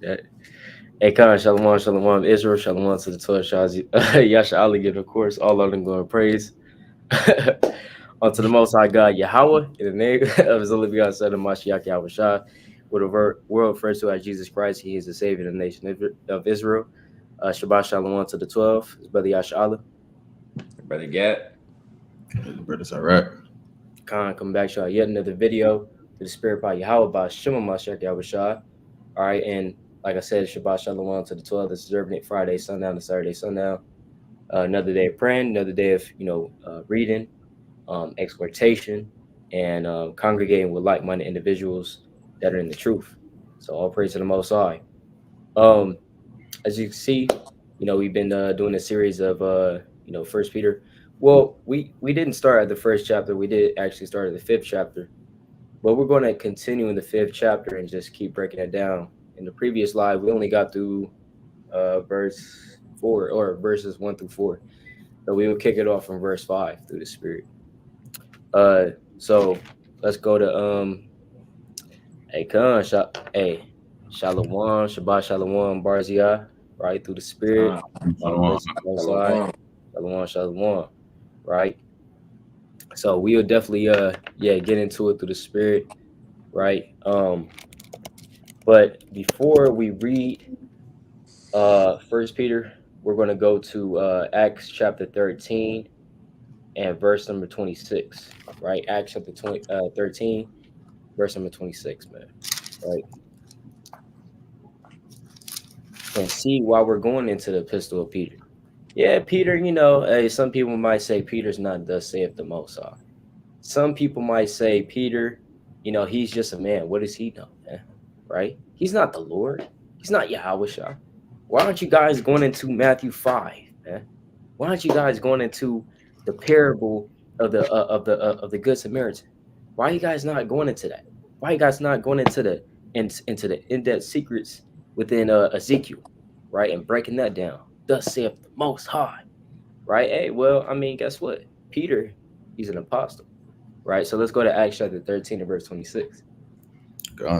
that. Hey, Khan, Shalom, Shalom, Israel, Shalom to the 12 Shazi. Yasha Ali, give of course, all of them going praise. Unto the Most High God, Yahweh, in the name of His only begotten Son, Mashiach Yahweh Shah, with the world refers to as Jesus Christ. He is the Savior of the nation of Israel. Shabbat Shalom to the 12, his brother Yasha Ali. Brother Gat. Brothers, all right. Khan, come back, y'all. Yet another video to the Spirit by Yahweh by Shema Mashiach Yahweh Shah. All right, and like I said, Shabbat Shalom to the 12 that's observing it Friday, sundown to Saturday, sundown. Another day of praying, another day of reading, exhortation, and congregating with like-minded individuals that are in the truth. So all praise to the Most High. As you can see, we've been doing a series of First Peter. Well, we didn't start at the first chapter. We did actually start at the fifth chapter, but we're going to continue in the fifth chapter and just keep breaking it down. In the previous live, we only got through verse 4 or verses 1 through 4. So we will kick it off from verse 5 through the Spirit. So let's go to Shalom, Shabbat Shalom, Barzia, right through the Spirit. Shalom, right? So we will definitely get into it through the Spirit, right? But before we read First Peter, we're going to go to Acts chapter 13 and verse number 26, right? Acts chapter 13, verse number 26, man, right? And see why we're going into the epistle of Peter. Yeah, Peter, some people might say Peter's not thus saith the Most High. Some people might say Peter, he's just a man. What does he know, man? Right? He's not the Lord. He's not Yahweh Shah. Why aren't you guys going into Matthew 5, man? Why aren't you guys going into the parable of the Good Samaritan? Why are you guys not going into that? Why are you guys not going into the in-depth secrets within Ezekiel, right? And breaking that down. Thus saith the Most High, right? Hey, well, I mean, guess what? Peter, he's an apostle, right? So let's go to Acts chapter 13 and verse 26.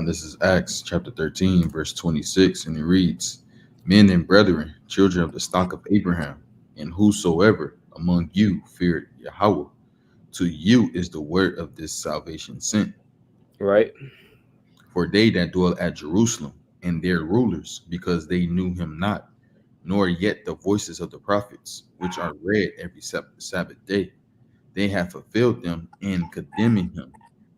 This is Acts chapter 13, verse 26, and it reads, Men and brethren, children of the stock of Abraham, and whosoever among you feared Yahweh, to you is the word of this salvation sent. Right. For they that dwell at Jerusalem, and their rulers, because they knew him not, nor yet the voices of the prophets, which are read every Sabbath day, they have fulfilled them in condemning him.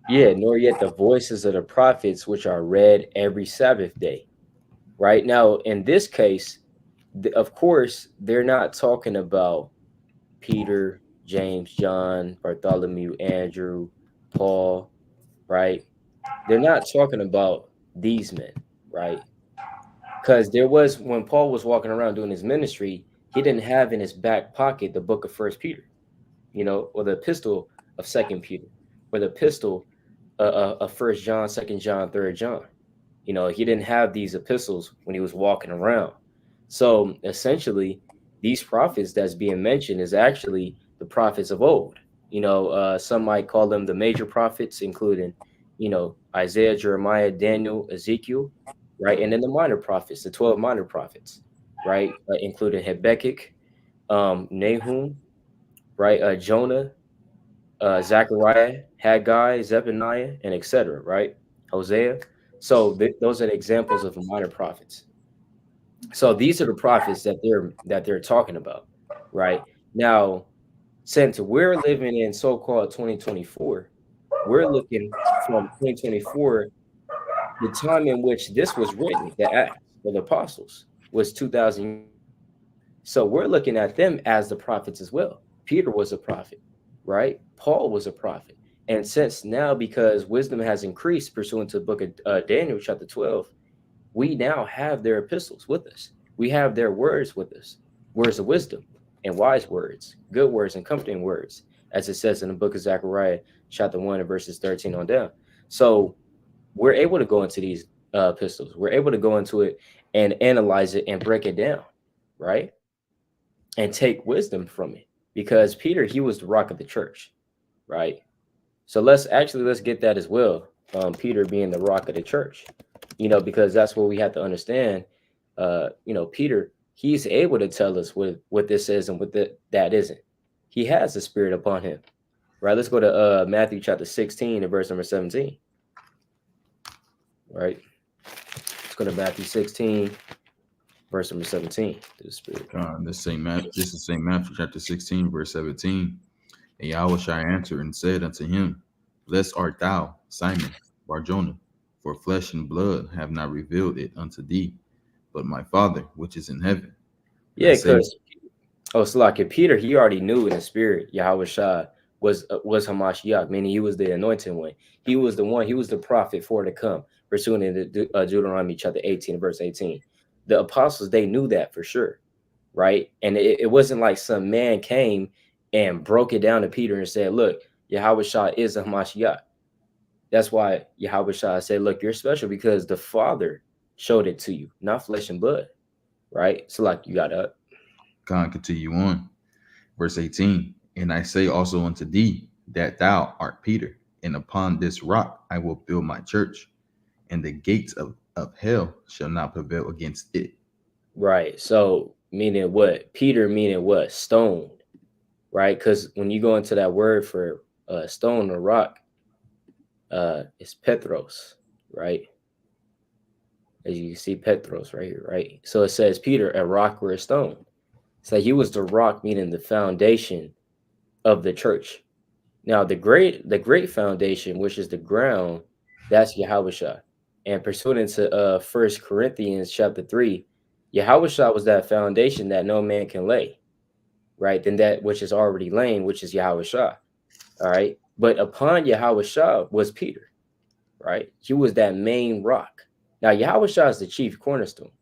Yeah, nor yet the voices of the prophets, which are read every Sabbath day. Right now, in this case, of course, they're not talking about Peter, James, John, Bartholomew, Andrew, Paul, right? They're not talking about these men, right? Because when Paul was walking around doing his ministry, he didn't have in his back pocket the book of First Peter, or the epistle of Second Peter, or the epistle of First John, Second John, Third John. He didn't have these epistles when he was walking around. So essentially, these prophets that's being mentioned is actually the prophets of old. Some might call them the major prophets, including, Isaiah, Jeremiah, Daniel, Ezekiel, right? And then the minor prophets, the 12 minor prophets, right? Including Habakkuk, Nahum, right? Jonah, Zechariah, Haggai, Zephaniah, and etc., right? Hosea. So those are the examples of the minor prophets. So these are the prophets that they're talking about, right? Now, since we're living in so-called 2024, we're looking from 2024, the time in which this was written, the Acts of the Apostles, was 2,000. So we're looking at them as the prophets as well. Peter was a prophet, right? Paul was a prophet. And since now, because wisdom has increased pursuant to the book of Daniel, chapter 12, we now have their epistles with us. We have their words with us, words of wisdom and wise words, good words and comforting words, as it says in the book of Zechariah, chapter 1 and verses 13 on down. So we're able to go into these epistles. We're able to go into it and analyze it and break it down, right? And take wisdom from it, because Peter, he was the rock of the church, right? So let's get that as well. Peter being the rock of the church. because that's what we have to understand. Peter, he's able to tell us what this is and that isn't. He has the Spirit upon him. Right. Let's go to Matthew chapter 16 and verse number 17. Right. Let's go to Matthew 16, verse number 17. To the Spirit. This is St. Matthew chapter 16, verse 17. And Yahweh shall answer and said unto him, Blessed art thou, Simon Barjona, for flesh and blood have not revealed it unto thee, but my Father which is in heaven. And I Yeah, say, because so like Peter, he already knew in the spirit Yahweh Shah was Hamashiach, meaning he was the anointed one. He was the one. He was the prophet for to come, pursuing in Deuteronomy chapter 18, verse 18. The apostles, they knew that for sure, right? And it wasn't like some man came and broke it down to Peter and said, "Look, Yahweh Shah is a Hamashiach." That's why Yahweh Shah said, "Look, you're special because the Father showed it to you, not flesh and blood." Right? So like you got to God, continue on. Verse 18. And I say also unto thee that thou art Peter, and upon this rock I will build my church, and the gates of hell shall not prevail against it. right. So meaning what? Peter meaning what? Stone, right? Because when you go into that word for stone or rock, it's Petros, right? As you can see, Petros right here, right? So it says Peter, a rock or a stone. So he was the rock, meaning the foundation of the church. Now the great foundation, which is the ground, that's Yahweh. And pursuant to 1 Corinthians chapter 3, Yahweh was that foundation that no man can lay, right? Then that which is already laying, which is Yahweh. All right. But upon Yahweh was Peter, right? He was that main rock. Now Yahweh is the chief cornerstone,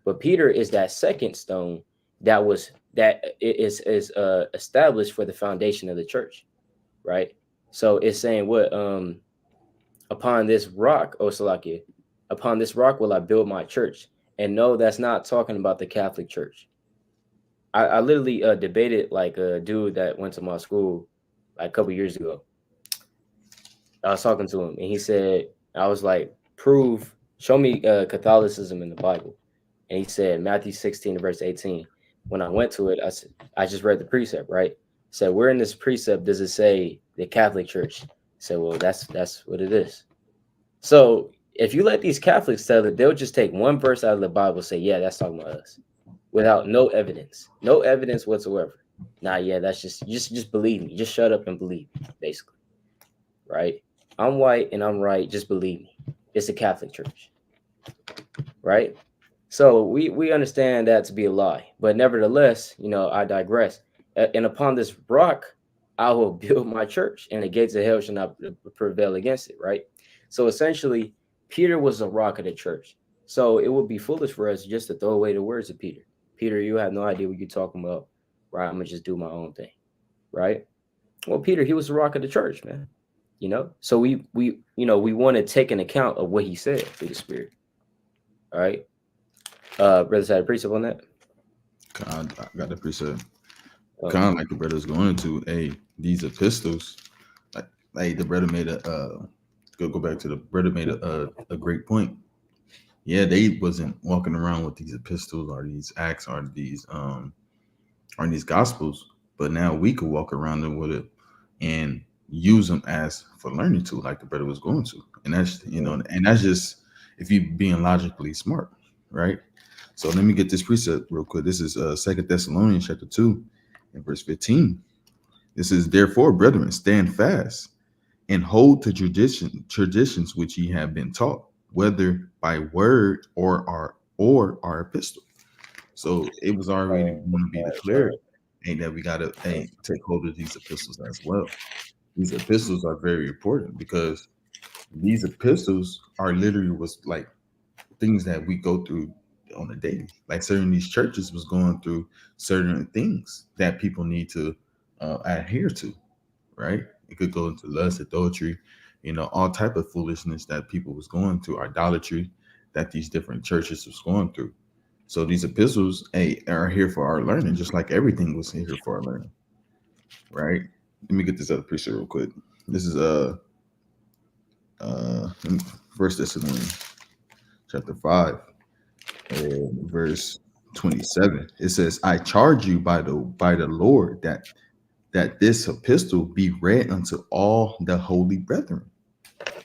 but Peter is that second stone that is established for the foundation of the church, right? So it's saying what upon this rock, oh Salakia, upon this rock will I build my church. And no, that's not talking about the Catholic Church. I literally debated like a dude that went to my school like a couple years ago. I was talking to him and he said, I was like, show me Catholicism in the Bible. And he said Matthew 16 verse 18. When I went to it, I just read the precept, right? So where in this precept does it say the Catholic Church? I said, well, that's what it is. So if you let these Catholics tell it, they'll just take one verse out of the Bible and say, yeah, that's talking about us, without no evidence whatsoever. Nah, yeah, that's just believe me. Just shut up and believe me, basically. Right? I'm white and I'm right. Just believe me. It's the Catholic Church. Right? So we understand that to be a lie, but nevertheless, I digress. And upon this rock, I will build my church, and the gates of hell shall not prevail against it. Right. So essentially, Peter was the rock of the church. So it would be foolish for us just to throw away the words of Peter. Peter, you have no idea what you're talking about. Right. I'm gonna just do my own thing. Right. Well, Peter, he was the rock of the church, man. So we want to take an account of what he said through the Spirit. All right. Brothers had a precept on that. God, I got the precept. Kind of like the brother's going into these epistles. Like the brother made go back to the brother made a great point. Yeah, they wasn't walking around with these epistles or these acts or these gospels, but now we could walk around them with it and use them as for learning tool, like the brother was going to. And that's and that's just if you being logically smart, right? So let me get this precept real quick. This is 2 Thessalonians chapter 2 and verse 15. This is, therefore, brethren, stand fast and hold to traditions which ye have been taught, whether by word or our epistle. So it was already going to be declared that we got to take hold of these epistles as well. These epistles are very important because these epistles are literally was like things that we go through on a daily. Like certain these churches was going through certain things that people need to adhere to, right? It could go into lust, adultery, all type of foolishness that people was going through, idolatry that these different churches was going through. So these epistles are here for our learning, just like everything was here for our learning, right? Let me get this other precept real quick. This is First Thessalonians chapter 5, verse 27. It says, I charge you by the Lord that this epistle be read unto all the holy brethren.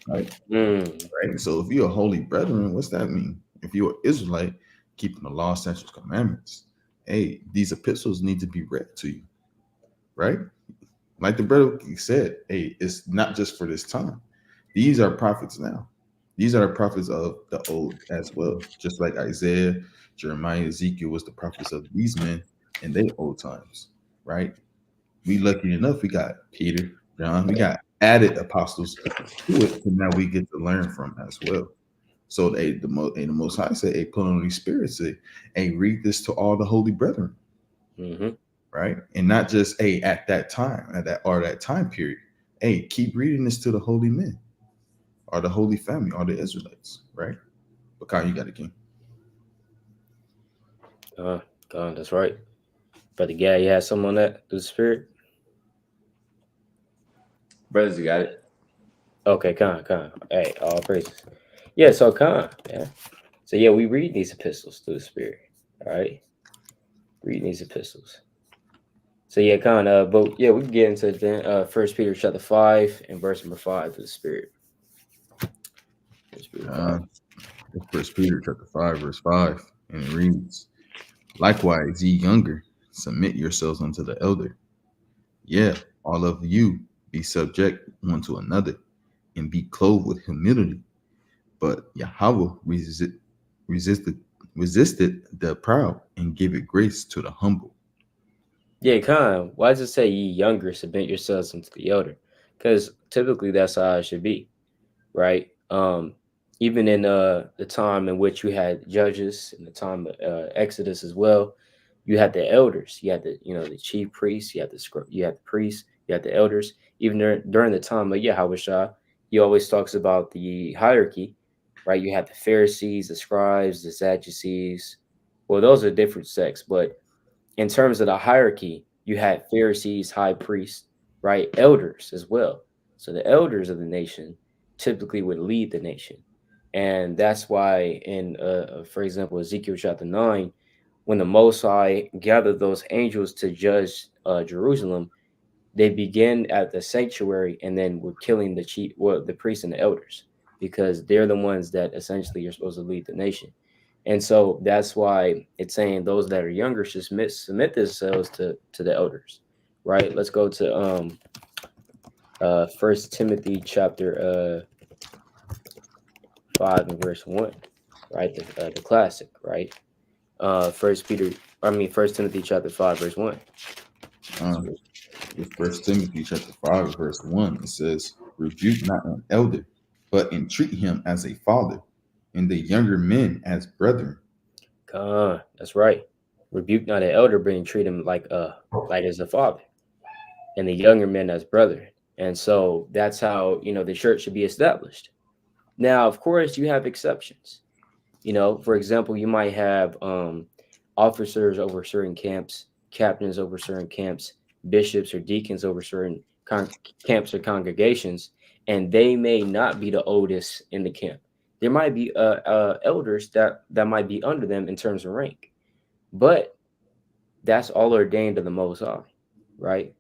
Right? Mm, Right. So if you're a holy brethren, what's that mean? If you're an Israelite, keeping the law, statutes, commandments, hey, these epistles need to be read to you, right? Like the brother said, hey, it's not just for this time. These are prophets now. These are the prophets of the old as well. Just like Isaiah, Jeremiah, Ezekiel was the prophets of these men in their old times, right? We lucky enough, we got Peter, John, we got added apostles to it, and now we get to learn from as well. So the Most High said, "Hey, put on these spirits, say, hey, read this to all the holy brethren, hmm right? And not just at that time, that time period. Hey, keep reading this to the holy men, or the holy family, or the Israelites, right? Because you got a king. God, that's right. Brother Gad, you had something on that through the spirit? Brothers, you got it. Okay, Con. Hey, all praises. Yeah, so Con, yeah. So yeah, we read these epistles through the spirit. All right. Reading these epistles. So yeah, Con, but yeah, we can get into then First Peter chapter 5 and verse number 5 through the spirit. First Peter 5. First Peter chapter 5, verse 5, and it reads, likewise, ye younger, submit yourselves unto the elder. Yeah, all of you be subject one to another, and be clothed with humility. But Yahweh resisted the proud and give it grace to the humble. Yeah, Con, why does it say ye younger submit yourselves unto the elder? Because typically that's how it should be, right? Even in the time in which you had judges, in the time of Exodus as well, you had the elders, you had the chief priests, you had the priests, you had the elders. Even during the time of Yahweh, he always talks about the hierarchy, right? You had the Pharisees, the scribes, the Sadducees. Well, those are different sects, but in terms of the hierarchy, you had Pharisees, high priests, right? Elders as well. So the elders of the nation typically would lead the nation. And that's why in, for example, Ezekiel chapter 9, when the Most High gathered those angels to judge Jerusalem, they begin at the sanctuary and then were killing the priests and the elders, because they're the ones that essentially are supposed to lead the nation. And so that's why it's saying those that are younger should submit themselves to the elders, right? Let's go to First Timothy chapter 5 and verse 1, right? The classic, right? First Timothy chapter 5 verse 1. Uh, with First Timothy chapter 5, verse 1, it says, rebuke not an elder, but entreat him as a father, and the younger men as brethren. That's right. Rebuke not an elder, but treat him like as a father, and the younger men as brethren. And so that's how the church should be established. Now, of course, you have exceptions. For example, you might have officers over certain camps, captains over certain camps, bishops or deacons over certain camps or congregations, and they may not be the oldest in the camp. There might be elders that might be under them in terms of rank, but that's all ordained of the Most High, right?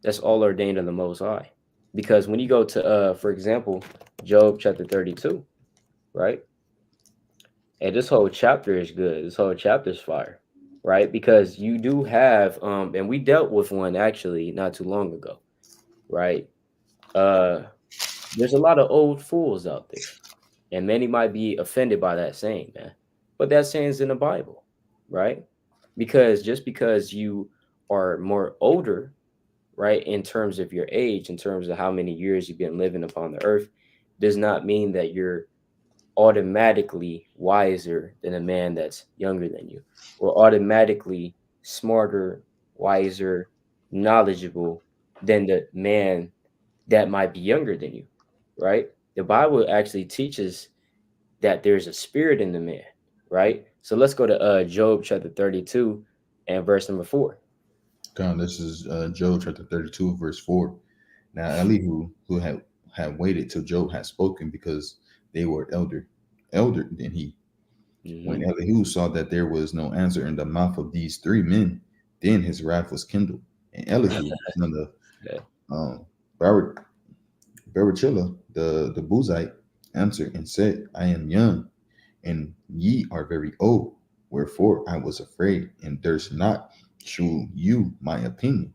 That's all ordained of the Most High. Because when you go to, for example, Job chapter 32, right? And this whole chapter is good. This whole chapter is fire, right? Because you do have, and we dealt with one actually not too long ago, right? There's a lot of old fools out there, and many might be offended by that saying, man. But that saying's in the Bible, right? Because just because you are more older, right, in terms of your age, in terms of how many years you've been living upon the earth, does not mean that you're automatically wiser than a man that's younger than you, or automatically smarter, wiser, knowledgeable than the man that might be younger than you, right? The Bible actually teaches that there's a spirit in the man, right? So let's go to Job chapter 32 and verse number 4. This is Job chapter 32, verse 4. Now Elihu, who had waited till Job had spoken, because they were elder than he, When Mm-hmm. Elihu saw that there was no answer in the mouth of these three men, then his wrath was kindled. And Elihu, son of Yeah. Bar- Barachilla, the Buzite, answered and said, I am young, and ye are very old. Wherefore I was afraid, and durst not shew you my opinion.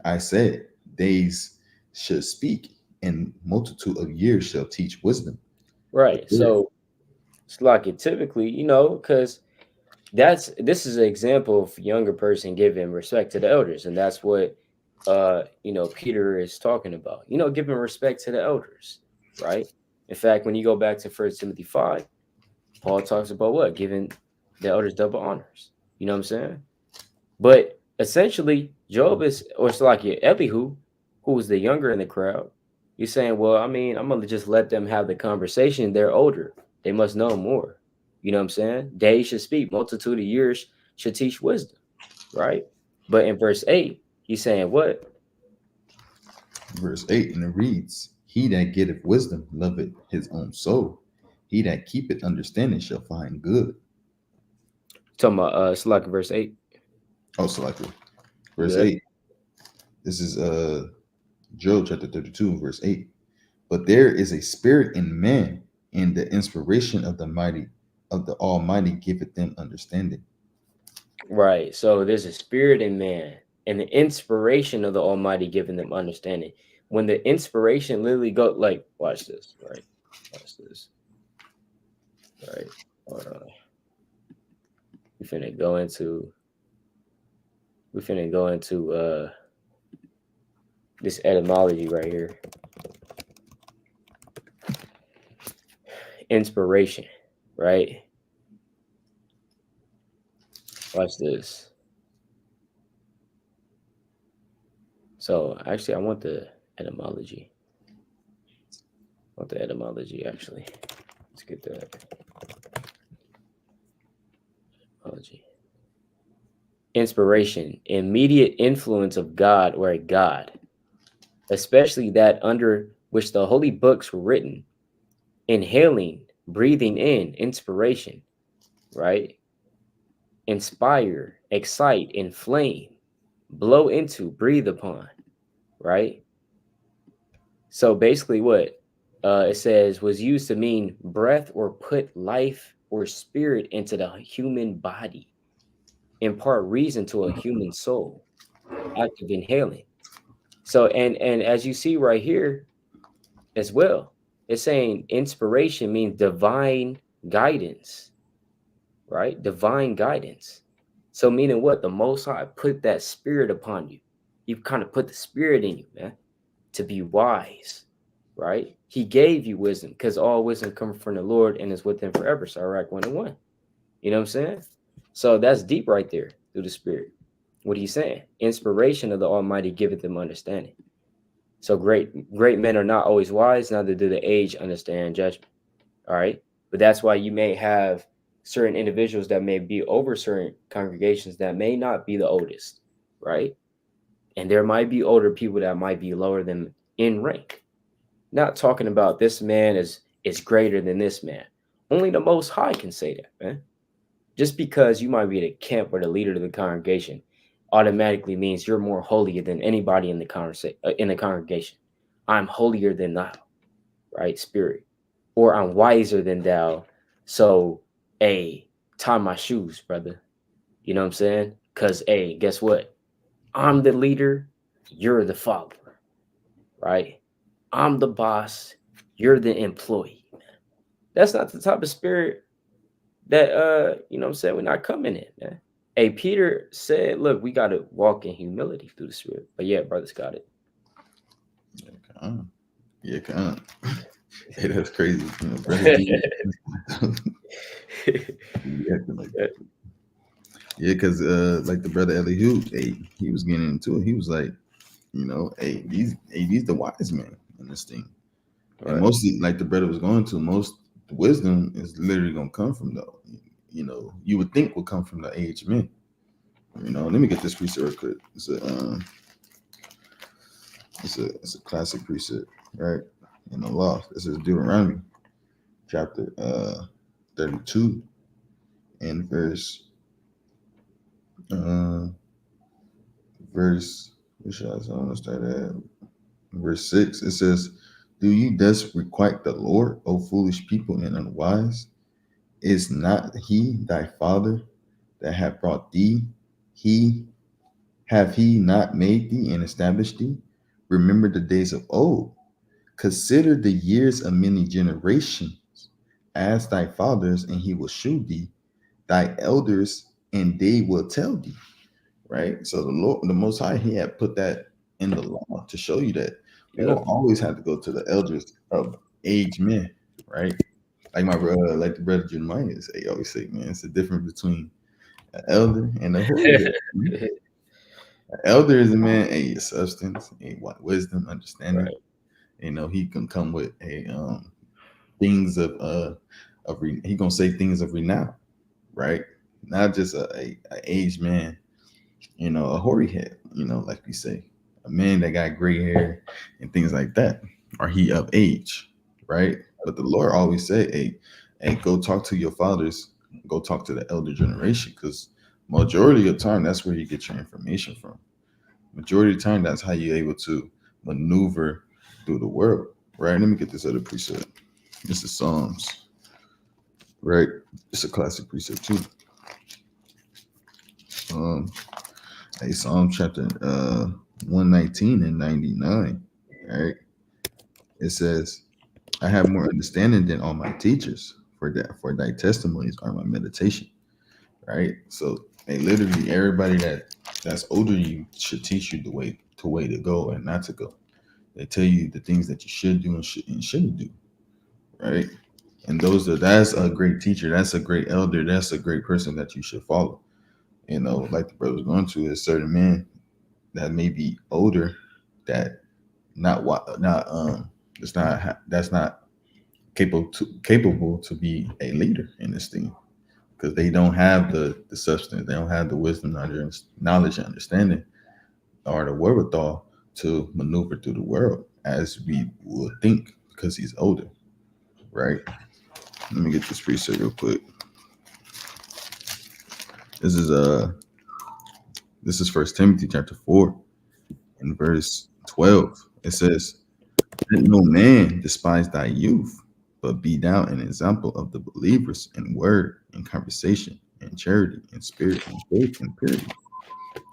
I said, days should speak, and multitude of years shall teach wisdom. But Right. there, So it's like it typically, because this is an example of younger person giving respect to the elders, and that's what Peter is talking about. Giving respect to the elders, right? In fact, when you go back to 1 Timothy 5, Paul talks about what? Giving the elders double honors. You know what I'm saying? But essentially, Job is, or it's like Elihu, who was the younger in the crowd. He's saying, well, I mean, I'm gonna just let them have the conversation. They're older. They must know more. You know what I'm saying? Days should speak. Multitude of years should teach wisdom, right? But in verse 8, he's saying what? verse 8, and it reads, He that getteth wisdom loveth his own soul. He that keepeth understanding shall find good. Talking about it's like verse 8. Oh, so like You verse good? 8. This is Job chapter 32, verse 8. But there is a spirit in man, and the inspiration of the Almighty giveth them understanding. Right. So there's a spirit in man, and the inspiration of the Almighty giving them understanding. When the inspiration literally go like, watch this, right? Watch this, right? Hold on. We finna go into this etymology right here. Inspiration, right? Watch this. So actually, I want the etymology. Actually. Let's get the etymology. Inspiration, immediate influence of God or a God, especially that under which the holy books were written. Inhaling, breathing in, inspiration, right? Inspire, excite, inflame, blow into, breathe upon, right? So basically, what it says was used to mean breath or put life or spirit into the human body, impart reason to a human soul, act of inhaling. So, and as you see right here as well, it's saying inspiration means divine guidance, right? Divine guidance. So, meaning what? The Most High put that spirit upon you. You kind of put the spirit in you, man, to be wise, right? He gave you wisdom because all wisdom comes from the Lord and is with him forever. Sirach 1:1. You know what I'm saying? So that's deep right there through the spirit. What he's saying, inspiration of the Almighty giveth them understanding. So great men are not always wise, neither do the age understand judgment. All right. But that's why you may have certain individuals that may be over certain congregations that may not be the oldest, right? And there might be older people that might be lower than in rank. Not talking about this man is greater than this man. Only the Most High can say that, man. Just because you might be the camp or the leader of the congregation automatically means you're more holier than anybody in the congregation. I'm holier than thou, right? Spirit. Or I'm wiser than thou. So, hey, tie my shoes, brother. You know what I'm saying? Because, hey, guess what? I'm the leader, you're the follower, right? I'm the boss, you're the employee. That's not the type of spirit that you know what I'm saying, we're not coming in, man. Hey, Peter said, look, we gotta walk in humility through the spirit. But yeah, brothers got it. Yeah, kind of. Hey, that's crazy. You know, brothers be acting like that. Yeah, because like the brother Elihu, hey, he was getting into it. He was like, these the wise men in this thing. And Right. mostly, like the brother was going to, most wisdom is literally gonna come from you would think would come from the aged men. Let me get this precept real quick. It's a classic precept, right? In the law, this is Deuteronomy chapter 32. in uh, verse, which I want to start at verse 6. It says, "Do you thus requite the Lord, O foolish people and unwise? Is not he thy father that hath brought thee? He have he not made thee and established thee? Remember the days of old. Consider the years of many generations. Ask thy fathers, and he will shew thee, thy elders, and they will tell thee." Right? So the Lord, the Most High, He had put that in the law to show you that we Yep. don't always have to go to the elders of age men, right? Like my brother, like the brother Jeremiah say, always say, man, it's the difference between an elder and a holy. An elder is a man, a substance, a wisdom, understanding. Right. You know, he can come with a things he gonna say things of renown, right? Not just a aged man, you know, a hoary head, you know, like we say, a man that got gray hair and things like that, or he of age, right? But the Lord always say, hey, go talk to your fathers, go talk to the elder generation, because majority of the time that's where you get your information from. Majority of the time, that's how you're able to maneuver through the world, right? Let me get this other precept. This is Psalms, right? It's a classic precept too. Um, Psalm chapter 119 and 99. Right? It says, "I have more understanding than all my teachers, for thy testimonies are my meditation." Right? So literally everybody that's older than you should teach you the way to go and not to go. They tell you the things that you should do and shouldn't do. Right? And that's a great teacher, that's a great elder, that's a great person that you should follow. You know, like the brother's going to, is certain men that may be older that not what not that's not capable to be a leader in this thing, because they don't have the substance, they don't have the wisdom, knowledge and understanding, or the wherewithal to maneuver through the world as we would think, because he's older, right? Let me get this precept real quick. This is First Timothy chapter 4 and verse 12. It says, "Let no man despise thy youth, but be thou an example of the believers in word, in conversation, in charity, in spirit, in faith, and purity."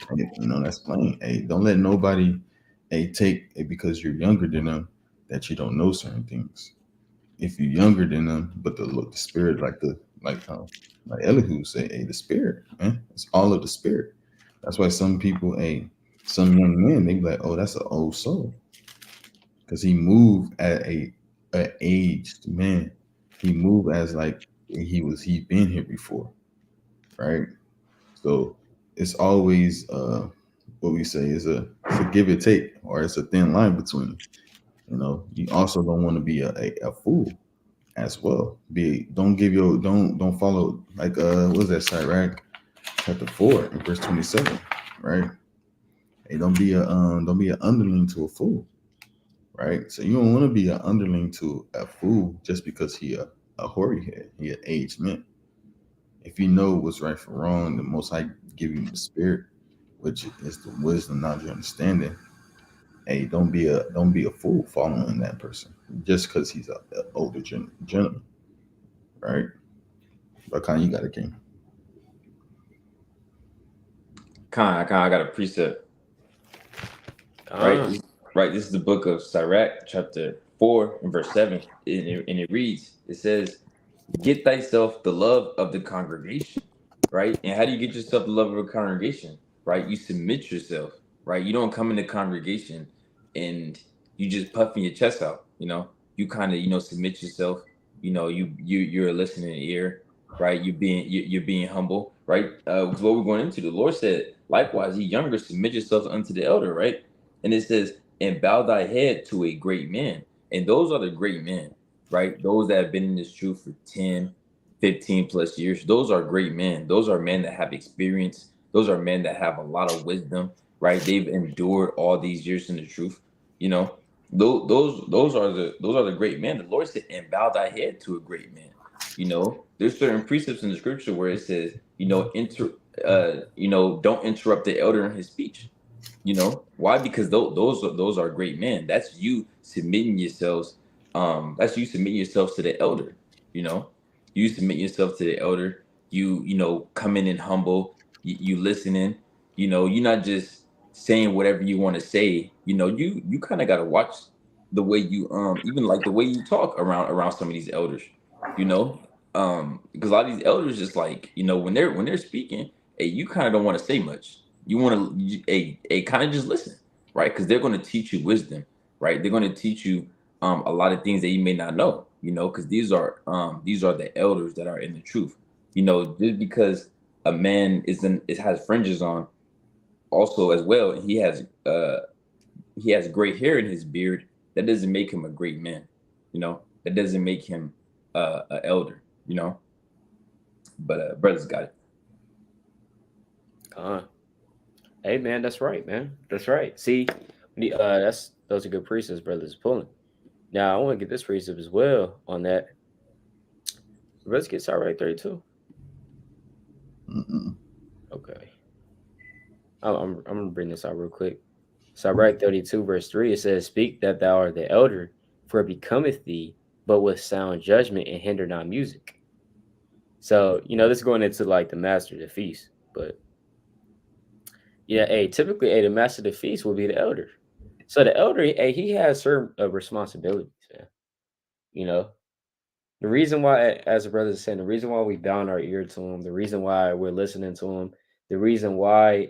And, you know, that's plain. Hey, don't let nobody take because you're younger than them that you don't know certain things. If you're younger than them, but the spirit, like Elihu say, hey, the spirit, man, it's all of the spirit. That's why some people, some young men, they be like, oh, that's an old soul, because he moved at a aged man. He moved as like he'd been here before, right? So it's always what we say is it's a give and take, or it's a thin line between. You know, you also don't want to be a fool as well. Don't follow, like what's that site, right? Chapter 4 and verse 27, right? Hey, don't be an underling to a fool, right? So you don't want to be an underling to a fool just because he a hoary head, he an aged man. If you know what's right from wrong, the Most High give you the spirit, which is the wisdom, knowledge, and understanding. Hey, don't be a fool following that person just because he's a older gentleman, right? But kind, you got a king. I got a precept. Right, right. This is the book of Sirach, chapter 4 and verse 7, and it reads. It says, "Get thyself the love of the congregation." Right, and how do you get yourself the love of a congregation? Right, you submit yourself. Right, you don't come in the congregation and you just puffing your chest out. You kind of submit yourself. You're a listening ear. Right, you're being humble. Right, because what we're going into, the Lord said, likewise, ye younger, submit yourselves unto the elder. Right. And it says, and bow thy head to a great man. And those are the great men, right? Those that have been in this truth for 10, 15 plus years. Those are great men. Those are men that have experience. Those are men that have a lot of wisdom, right? They've endured all these years in the truth. You know, those are the great men. The Lord said, and bow thy head to a great man. There's certain precepts in the scripture where it says, don't interrupt the elder in his speech. Why? Because those are great men. That's you submitting yourselves. That's you submitting yourselves to the elder. You know, you submit yourself to the elder. You coming in humble. You listening. You're not just saying whatever you want to say. You kind of got to watch the way you even like the way you talk around some of these elders. You know, because a lot of these elders just like when they're speaking, hey, you kind of don't want to say much. You want to a kind of just listen, right? Because they're going to teach you wisdom, right? They're going to teach you a lot of things that you may not know, because these are the elders that are in the truth. Just because a man it has fringes on, also as well, he has gray hair in his beard. That doesn't make him a great man, That doesn't make him a elder, But brothers got it. Uh, hey man, that's right, man. That's right. See, that's those are good precepts, brothers pulling. Now I want to get this precept as well on that. Let's get Sirach 32. Mm-mm. Okay. I'm gonna bring this out real quick. Sirach 32, verse 3, it says, Speak that thou art the elder, for it becometh thee, but with sound judgment and hinder not music. So, this is going into like the master of the feast. But yeah, typically, the master of the feast will be the elder. So the elder, he has certain responsibilities, man. You know, the reason why, as the brother is saying, the reason why we bound our ear to him, the reason why we're listening to him, the reason why,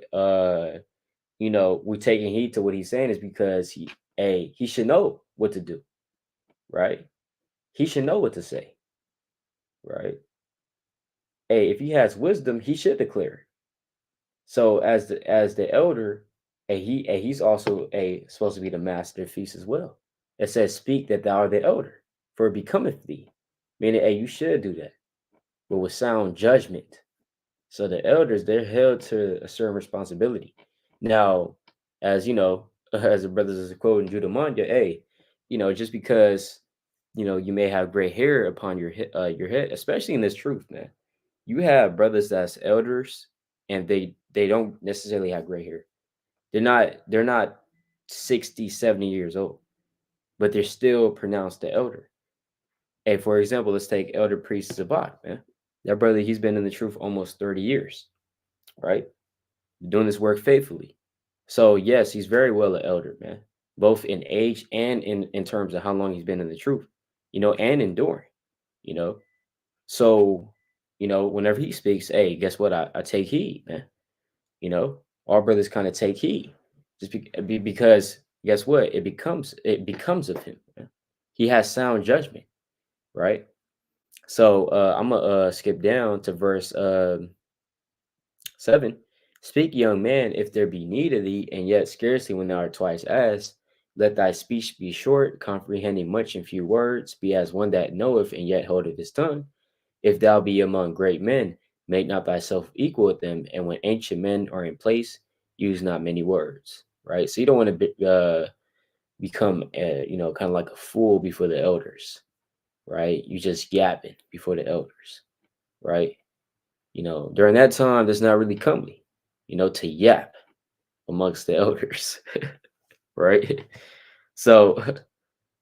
we're taking heed to what he's saying is because he should know what to do, right? He should know what to say, right? If he has wisdom, he should declare. So as the elder, he's also supposed to be the master of feast as well. It says, "Speak that thou art the elder, for it becometh thee." Meaning, you should do that, but with sound judgment. So the elders, they're held to a certain responsibility. Now, as you know, as the brothers is quoting Judah, just because you may have gray hair upon your head, especially in this truth, man. You have brothers that's elders, and they don't necessarily have gray hair. They're not 60, 70 years old, but they're still pronounced the elder. And for example, let's take Elder Priest Zabak, man. That brother, he's been in the truth almost 30 years, right? Doing this work faithfully. So yes, he's very well an elder, man, both in age and in terms of how long he's been in the truth, and enduring, you know. So, whenever he speaks, hey, guess what? I take heed, man. Our brothers kind of take heed, because guess what? It becomes of him. Man. He has sound judgment, right? So I'm gonna skip down to verse 7. Speak, young man, if there be need of thee, and yet scarcely when thou art twice asked. Let thy speech be short, comprehending much in few words. Be as one that knoweth, and yet holdeth his tongue. If thou be among great men, make not thyself equal with them. And when ancient men are in place, use not many words. Right. So you don't want to become, kind of like a fool before the elders. Right. You just yapping before the elders. Right. During that time, that's not really comely, to yap amongst the elders, right? So,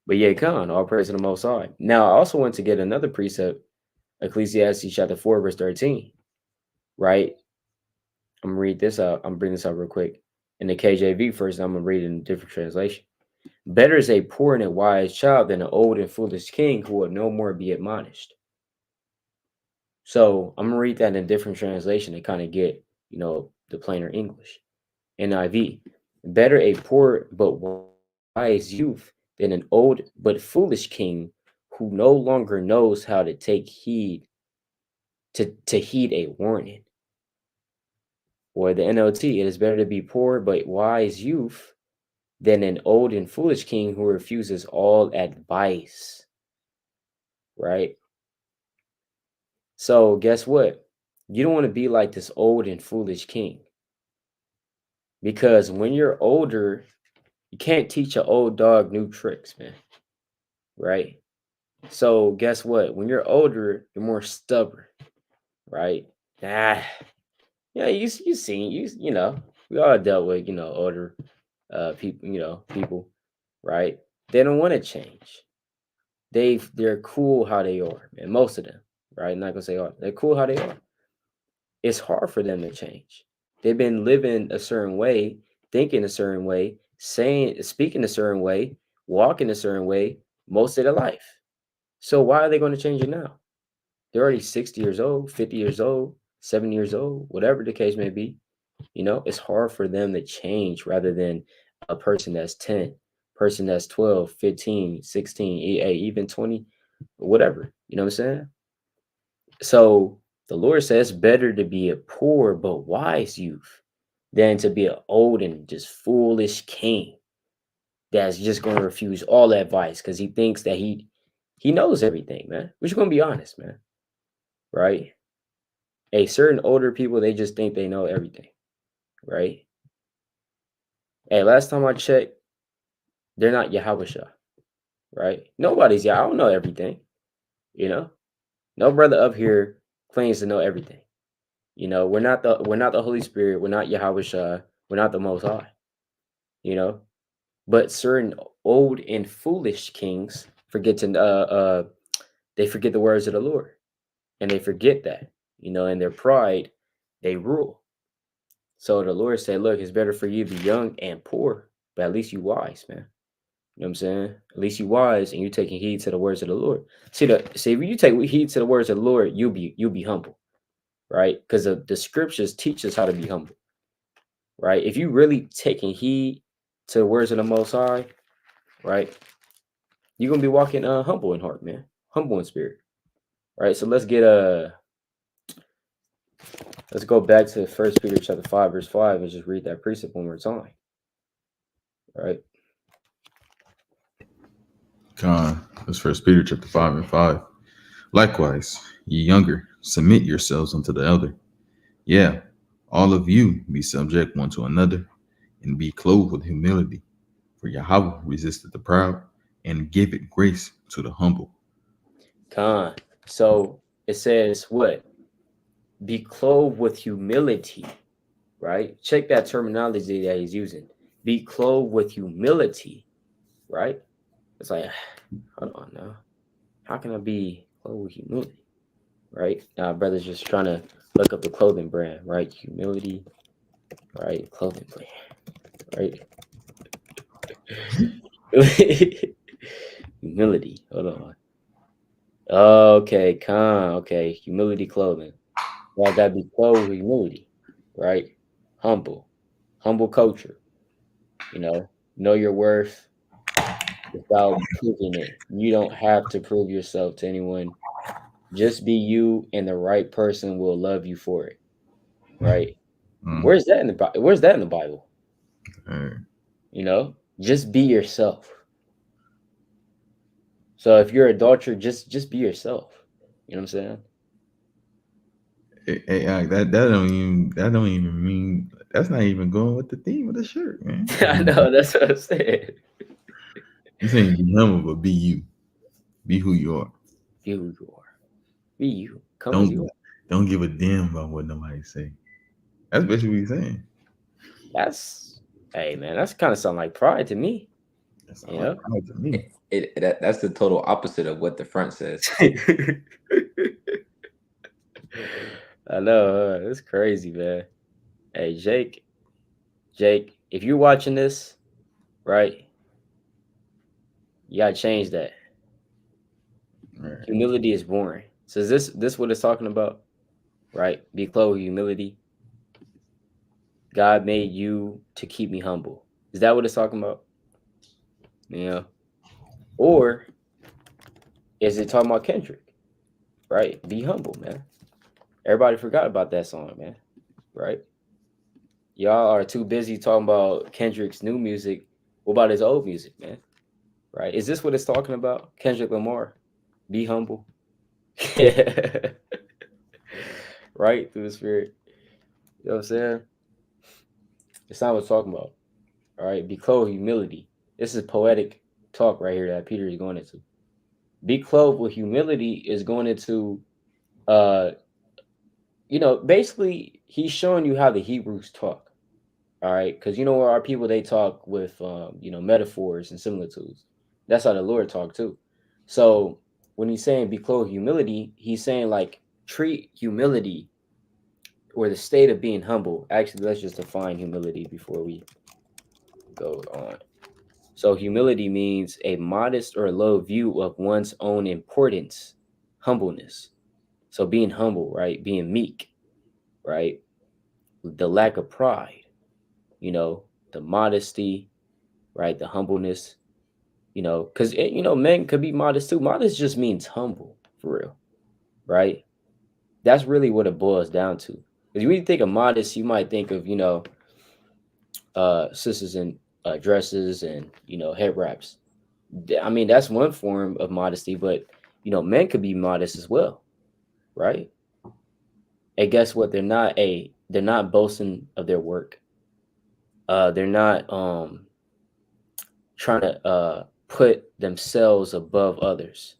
but yeah, come on, all praise to the Most High. Now, I also want to get another precept, Ecclesiastes chapter 4, verse 13, right? I'm gonna read this out. I'm bringing this out real quick in the KJV first. I'm gonna read it in a different translation. Better is a poor and a wise child than an old and foolish king who will no more be admonished. So I'm gonna read that in a different translation to kind of get, the plainer English. NIV. Better a poor but wise youth than an old but foolish king who no longer knows how to take heed to heed a warning. Or the NLT, it is better to be poor but wise youth than an old and foolish king who refuses all advice. Right? So guess what? You don't want to be like this old and foolish king. Because when you're older, you can't teach an old dog new tricks, man. Right? So guess what? When you're older, you're more stubborn, right? Ah, yeah, you seen you know we all dealt with older people people, right? They don't want to change. They're cool how they are, and most of them, right? I'm not gonna say all. They're cool how they are. It's hard for them to change. They've been living a certain way, thinking a certain way, speaking a certain way, walking a certain way most of their life. So why are they going to change it now? They're already 60 years old, 50 years old, 70 years old, whatever the case may be. It's hard for them to change rather than a person that's 10, person that's 12, 15, 16, even 20, whatever. You know what I'm saying? So the Lord says better to be a poor but wise youth than to be an old and just foolish king that's just going to refuse all advice because he thinks that he knows everything, man. We're just going to be honest, man. Right? A certain older people, they just think they know everything, right? Hey, last time I checked, they're not Yahweh, right? Nobody's I don't know everything, you know. No brother up here claims to know everything. We're not the Holy Spirit. We're not Yahweh. We're not the Most High. You know, but certain old and foolish kings forget to they forget the words of the Lord, and they forget that in their pride they rule. So the Lord said, "Look, it's better for you to be young and poor, but at least you wise, man." You know what I'm saying? At least you wise and you taking heed to the words of the Lord. See, if you take heed to the words of the Lord, you'll be humble, right? Because the scriptures teach us how to be humble, right? If you really taking heed to the words of the Most High, right, you're gonna be walking humble in heart, man, humble in spirit, right? So let's go back to First Peter chapter 5 verse 5 and just read that precept one more time, right? That's First Peter chapter 5:5. Likewise, ye younger, submit yourselves unto the elder. Yeah, all of you be subject one to another, and be clothed with humility. For Yahweh resisteth the proud, and giveth grace to the humble. Con. So it says what? Be clothed with humility, right? Check that terminology that he's using. Be clothed with humility, right? It's like, hold on now. How can I be clothed with humility? Right? Brother's just trying to look up the clothing brand, right? Humility, right? Clothing brand, right? Humility. Hold on. Okay, okay. Humility clothing. Well, I gotta be clothed with humility, right? Humble. Humble culture. Know your worth without proving it. You don't have to prove yourself to anyone. Just be you, and the right person will love you for it. Right? Mm. Where's that in the Bible? Where's that in the Bible? Hey, Just be yourself. So if you're an adulterer, just be yourself. You know what I'm saying? that don't even mean that's not even going with the theme of the shirt, man. I know that's what I'm saying. You saying be humble, but be you. Be who you are. Be who you are. Be you. Come as you Don't are. don't give a damn about what nobody say. That's basically what he's saying. Hey man, that's kind of something like pride to me. That's You all like know? pride to me. That's the total opposite of what the front says. I know, it's crazy, man. Hey, Jake, if you're watching this, right, you gotta change that. Right. Humility is boring. So is this what it's talking about? Right? Be clothed with humility. God made you to keep me humble. Is that what it's talking about? Yeah. Or is it talking about Kendrick? Right? Be humble, man. Everybody forgot about that song, man. Right? Y'all are too busy talking about Kendrick's new music. What about his old music, man? Right? Is this what it's talking about? Kendrick Lamar, be humble. Right? Through the spirit. You know what I'm saying? It's not what it's talking about. All right. Be clothed with humility. This is poetic talk right here that Peter is going into. Be clothed with humility is going into uh basically he's showing you how the Hebrews talk. All right, because our people, they talk with metaphors and similitudes. That's how the Lord talked too. So when he's saying be clothed with humility, he's saying like treat humility or the state of being humble. Actually, let's just define humility before we go on. So humility means a modest or low view of one's own importance, humbleness. So being humble, right? Being meek, right? The lack of pride, the modesty, right? The humbleness, because men could be modest too. Modest just means humble, for real, right? That's really what it boils down to. Because when you think of modest, you might think of sisters in dresses and head wraps. I mean, that's one form of modesty, but men could be modest as well, right? And guess what? They're not boasting of their work. They're not trying to put themselves above others,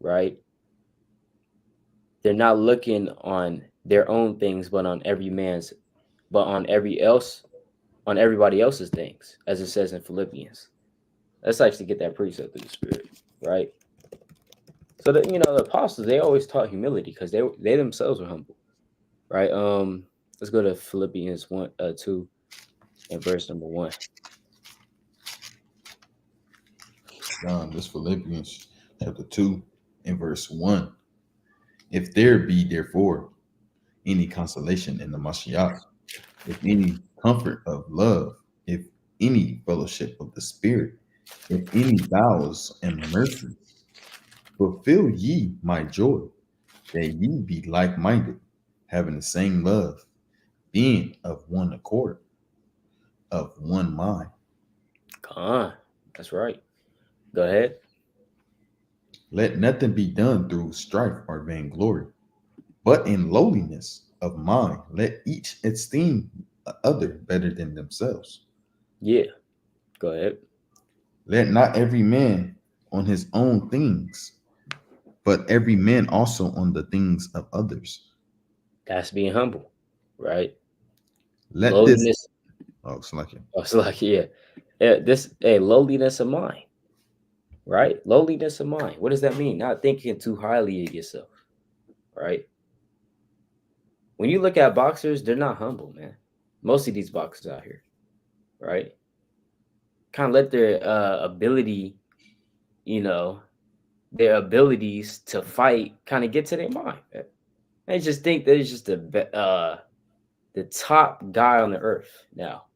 right? They're not looking on their own things, but on everybody else's things, as it says in Philippians. Let's actually get that precept through the Spirit, right? So that the apostles, they always taught humility because they themselves were humble, right? Let's go to Philippians 2 and verse number 1. This Philippians chapter 2 and verse 1. If there be therefore any consolation in the Mashiach, if any comfort of love, if any fellowship of the Spirit, if any vows and mercy, fulfill ye my joy, that ye be like-minded, having the same love, being of one accord, of one mind. Come on, that's right. Go ahead. Let nothing be done through strife or vainglory, but in lowliness of mind, let each esteem other better than themselves. Yeah, go ahead. Let not every man on his own things, but every man also on the things of others. That's being humble, right? Let this, Lowliness. oh, it's like it. Oh, it's like this lowliness of mind, right? Lowliness of mind. What does that mean? Not thinking too highly of yourself, right? When you look at boxers, they're not humble, man. Most of these boxers out here, right? Kind of let their you know, their abilities to fight kind of get to their mind. Man. They just think they're just the top guy on the earth now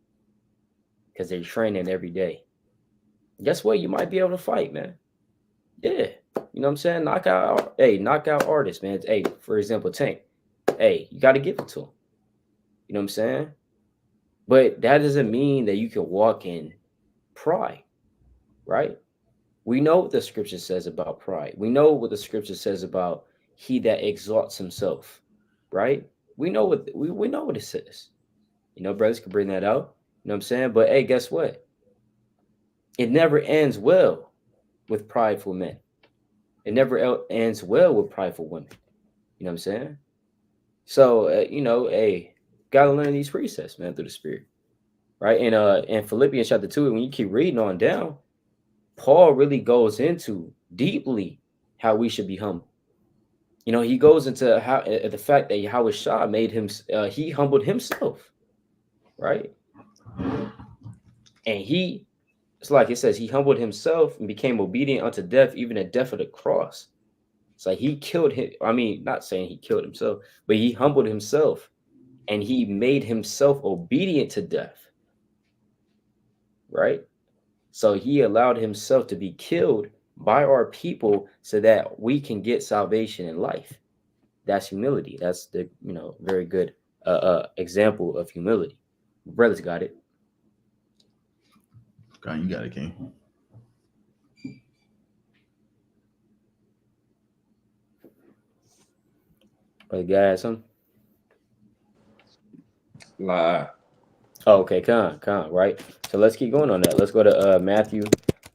because they're training every day. Guess what? You might be able to fight, man. Yeah. You know what I'm saying? Knockout artist, man. Hey, for example, Tank. Hey, you got to give it to him. You know what I'm saying? But that doesn't mean that you can walk in pride, right? We know what the scripture says about pride. We know what the scripture says about he that exalts himself, right? We know we know what it says. Brothers can bring that out. You know what I'm saying? But hey, guess what? It never ends well with prideful men. It never ends well with prideful women. You know what I'm saying? So hey, gotta learn these precepts, man, through the Spirit, right? And in Philippians chapter 2, when you keep reading on down, Paul really goes into deeply how we should be humble. He goes into how the fact that Yahweh Shah made him, he humbled himself, right? And it's like it says, he humbled himself and became obedient unto death, even a death of the cross. It's like he killed him. I mean, not saying he killed himself, but he humbled himself and he made himself obedient to death, right? So he allowed himself to be killed by our people so that we can get salvation and life. That's humility. That's the very good example of humility. Brothers got it. God, you got it, King. Brother guy, something? Lie. Oh, okay, come on, right? So let's keep going on that. Let's go to Matthew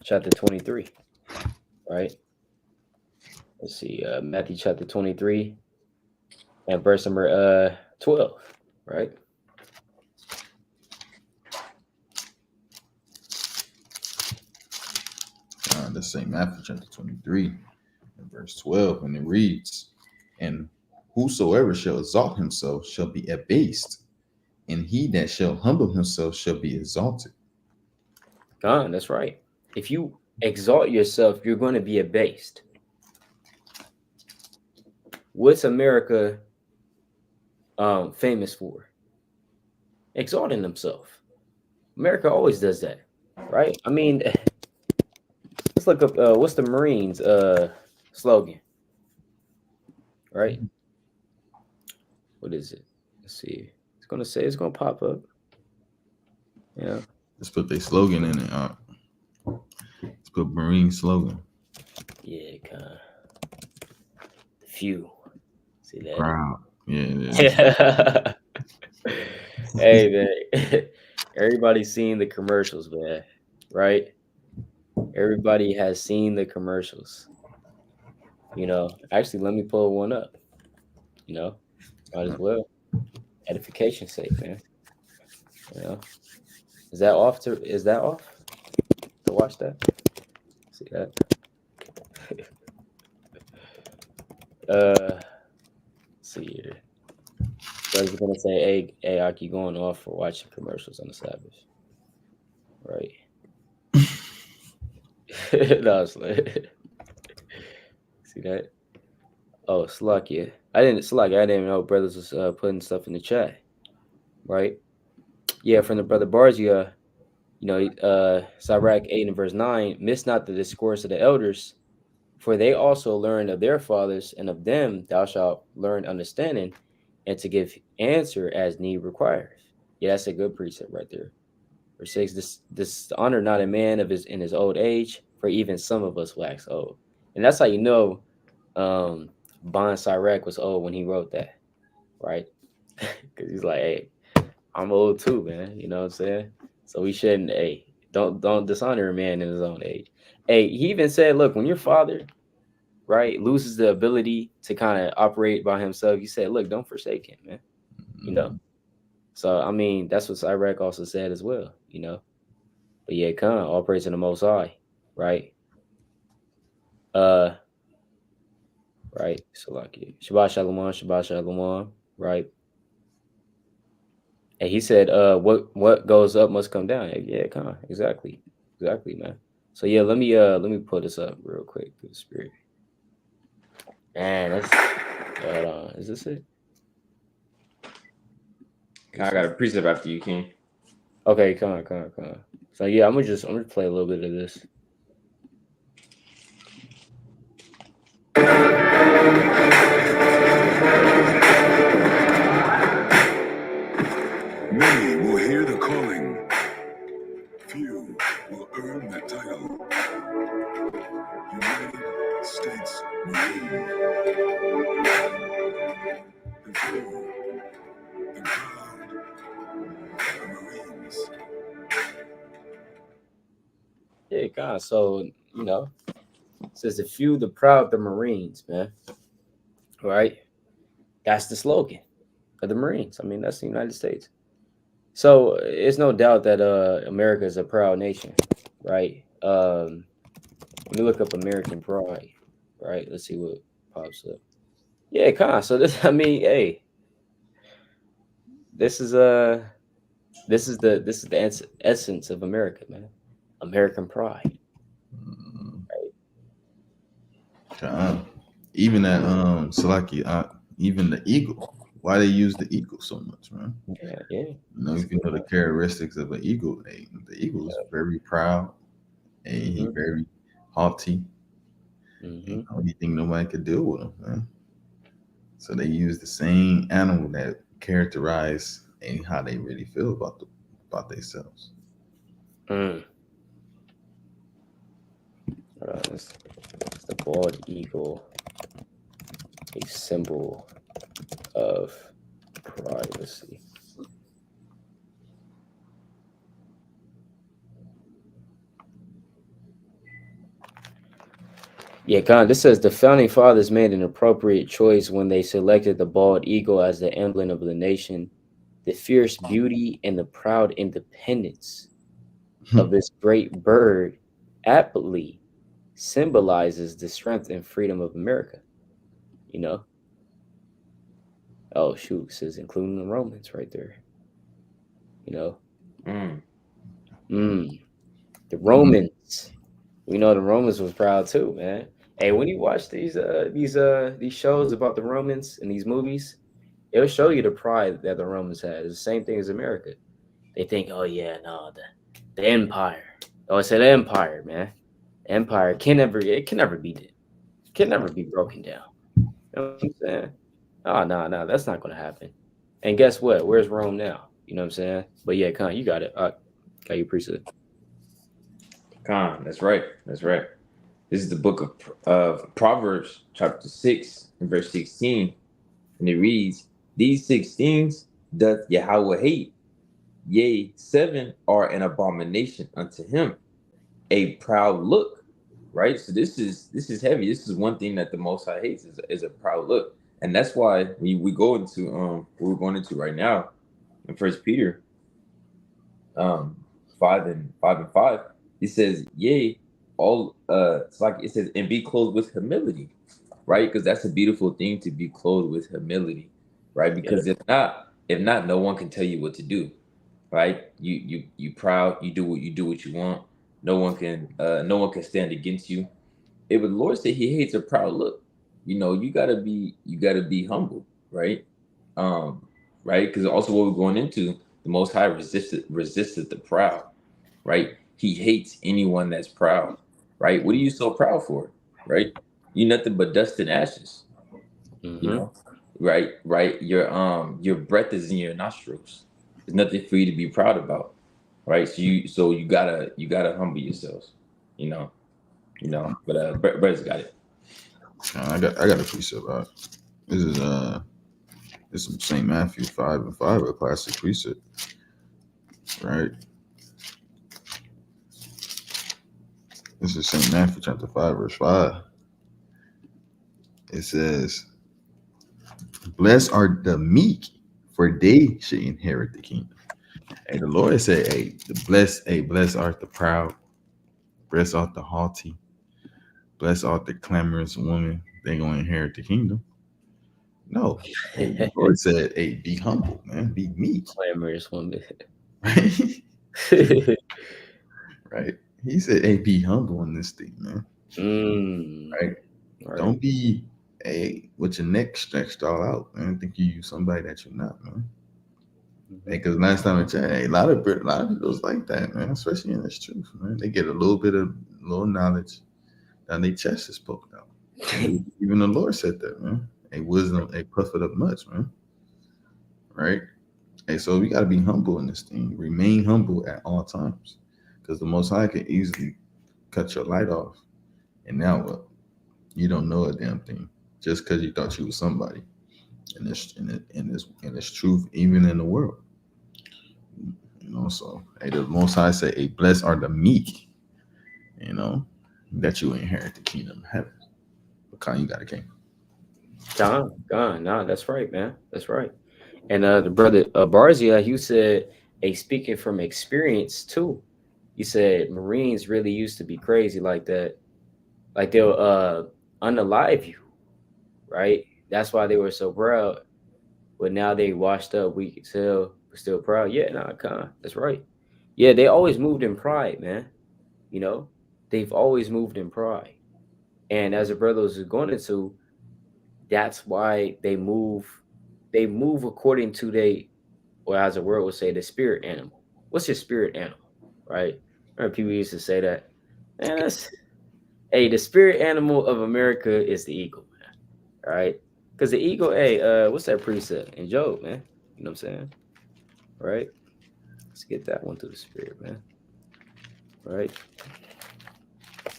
chapter 23, right? Let's see, Matthew chapter 23 and verse number 12, right? Let's say Matthew chapter 23 and verse 12, and it reads, "And whosoever shall exalt himself shall be abased, and he that shall humble himself shall be exalted." God, that's right. If you exalt yourself, you're going to be abased. What's America famous for? Exalting themselves. America always does that, right? I mean, let's look up what's the Marines slogan, right? What is it? Let's see. It's gonna pop up. Yeah. Let's put their slogan in it. Let's put Marine slogan. Yeah, kind of. Few. See that? Proud. Yeah. Hey man, everybody's seen the commercials, man, right? Everybody has seen the commercials. Actually, let me pull one up. Might as well. Edification sake, man. You know, is that off to watch that? See that? Let's see here. So I was gonna say, hey, I keep going off for watching commercials on the Sabbath, right? No, it's like, see that? Oh, Slakia. I didn't even know brothers was putting stuff in the chat, right? Yeah, from the brother Barzia, Sirach 8 and verse 9, miss not the discourse of the elders, for they also learned of their fathers, and of them thou shalt learn understanding, and to give answer as need requires. Yeah, that's a good precept right there. Verse 6, this honor not a man in his old age, for even some of us wax old. And that's how you know Bon Sirach was old when he wrote that, right? Because he's like, hey, I'm old too, man. You know what I'm saying? So we shouldn't, hey, don't dishonor a man in his own age. Hey, he even said, look, when your father, right, loses the ability to kind of operate by himself, he said, look, don't forsake him, man. You know? So I mean, that's what Sirach also said as well, But yeah, all praise to the Most High, right? Right. So like Shabbat Shalom, right? And he said, what goes up must come down. Yeah, exactly, man. So yeah, let me pull this up real quick. Good spirit, man. Hold on. Is this it? I got a precept after you, King. Okay, come on. So yeah, I'm gonna play a little bit of this. Many will hear the calling. Few will earn the title. United States Marine. The few, the proud, the Marines. Yeah, So it says the few, the proud, the Marines, man. Right. That's the slogan of the Marines. I mean, that's the United States. So it's no doubt that America is a proud nation, right? Let me look up American pride, right? Let's see what pops up. Yeah, So this, I mean, hey, this is the essence of America, man. American pride. Even that Salaki, even the eagle. Why they use the eagle so much, man? Yeah. If you know the characteristics of an eagle, the eagle is very proud, and he very haughty. You think nobody could deal with him, man. So they use the same animal that characterize and how they really feel about themselves. It's the bald eagle, a symbol of privacy. Yeah, Khan, this says the founding fathers made an appropriate choice when they selected the bald eagle as the emblem of the nation. The fierce beauty and the proud independence of this great bird aptly symbolizes the strength and freedom of America. You know? Oh, shoot, it says including the Romans right there. You know? Mm. Mm, the Romans. We know the Romans was proud too, man. Hey, when you watch these shows about the Romans and these movies, it'll show you the pride that the Romans had. It's the same thing as America. They think, oh yeah, no, the empire. Oh, it's an empire, man. Empire can never be can never be broken down. You know what I'm saying? Oh no, that's not gonna happen. And guess what? Where's Rome now? You know what I'm saying? But yeah, Con, you got it. Got you preset. Khan, that's right. That's right. This is the book of Proverbs, chapter 6, and verse 16. And it reads, these 6 things doth Yahweh hate. Yea, 7 are an abomination unto him. A proud look, right? So this is heavy. This is one thing that the Most High hates is a proud look, and that's why we go into what we're going into right now in First Peter 5:5. He says, "Yea, all it's like it says, and be clothed with humility," right? Because that's a beautiful thing to be clothed with humility, right? Yeah. Because if not, no one can tell you what to do, right? You proud, you do what you want. No one can stand against you. If the Lord said He hates a proud look, you gotta be humble, right? Um, right? Because also what we're going into, the Most High resisted the proud, right? He hates anyone that's proud, right? What are you so proud for, right? You nothing but dust and ashes, you Mm-hmm. know, right? Right. Your breath is in your nostrils. There's nothing for you to be proud about, right? So you gotta humble yourselves, you know, But brothers got it. I got a precept. This is this is St. Matthew 5:5, a classic precept, right? This is St. Matthew chapter 5, verse 5. It says, blessed are the meek, for they should inherit the kingdom. And the Lord said, blessed art the proud, blessed art the haughty, blessed art the clamorous woman, they gonna inherit the kingdom. No. Hey, the Lord said, hey, be humble, man, be meek. Glamorous woman. Right? Right. He said, hey, be humble in this thing, man. Right? Right. Don't be with your neck stretched all out, man. Think you somebody that you're not, man. Because last time I checked, a lot of people's like that, man. Especially in this truth, man. They get a little knowledge, and their chest is poked out. Even the Lord said that, man. A wisdom, a puffed up much, man. Right? Hey, so we gotta be humble in this thing. Remain humble at all times, because the Most High can easily cut your light off, and now what? You don't know a damn thing just because you thought you was somebody in this truth, even in the world. So hey, the Most High say, hey, blessed are the meek, that you inherit the kingdom of heaven. What kind you got a king? Gone. Nah, that's right, man. That's right. And the brother Barzia, you said, "Hey, speaking from experience too." You said Marines really used to be crazy like that. Like they'll unalive you, right? That's why they were so proud. But now they washed up, weak as hell, but still proud. Yeah, nah, that's right. Yeah, they always moved in pride, man. You know, they've always moved in pride. And as the brothers is going into, that's why they move. They move according to or as the word would say, the spirit animal. What's your spirit animal, right? Remember people used to say that. Man, the spirit animal of America is the eagle, man. Right? Because the eagle, what's that precept in Job, man? You know what I'm saying? Right? Let's get that one through the spirit, man. Right?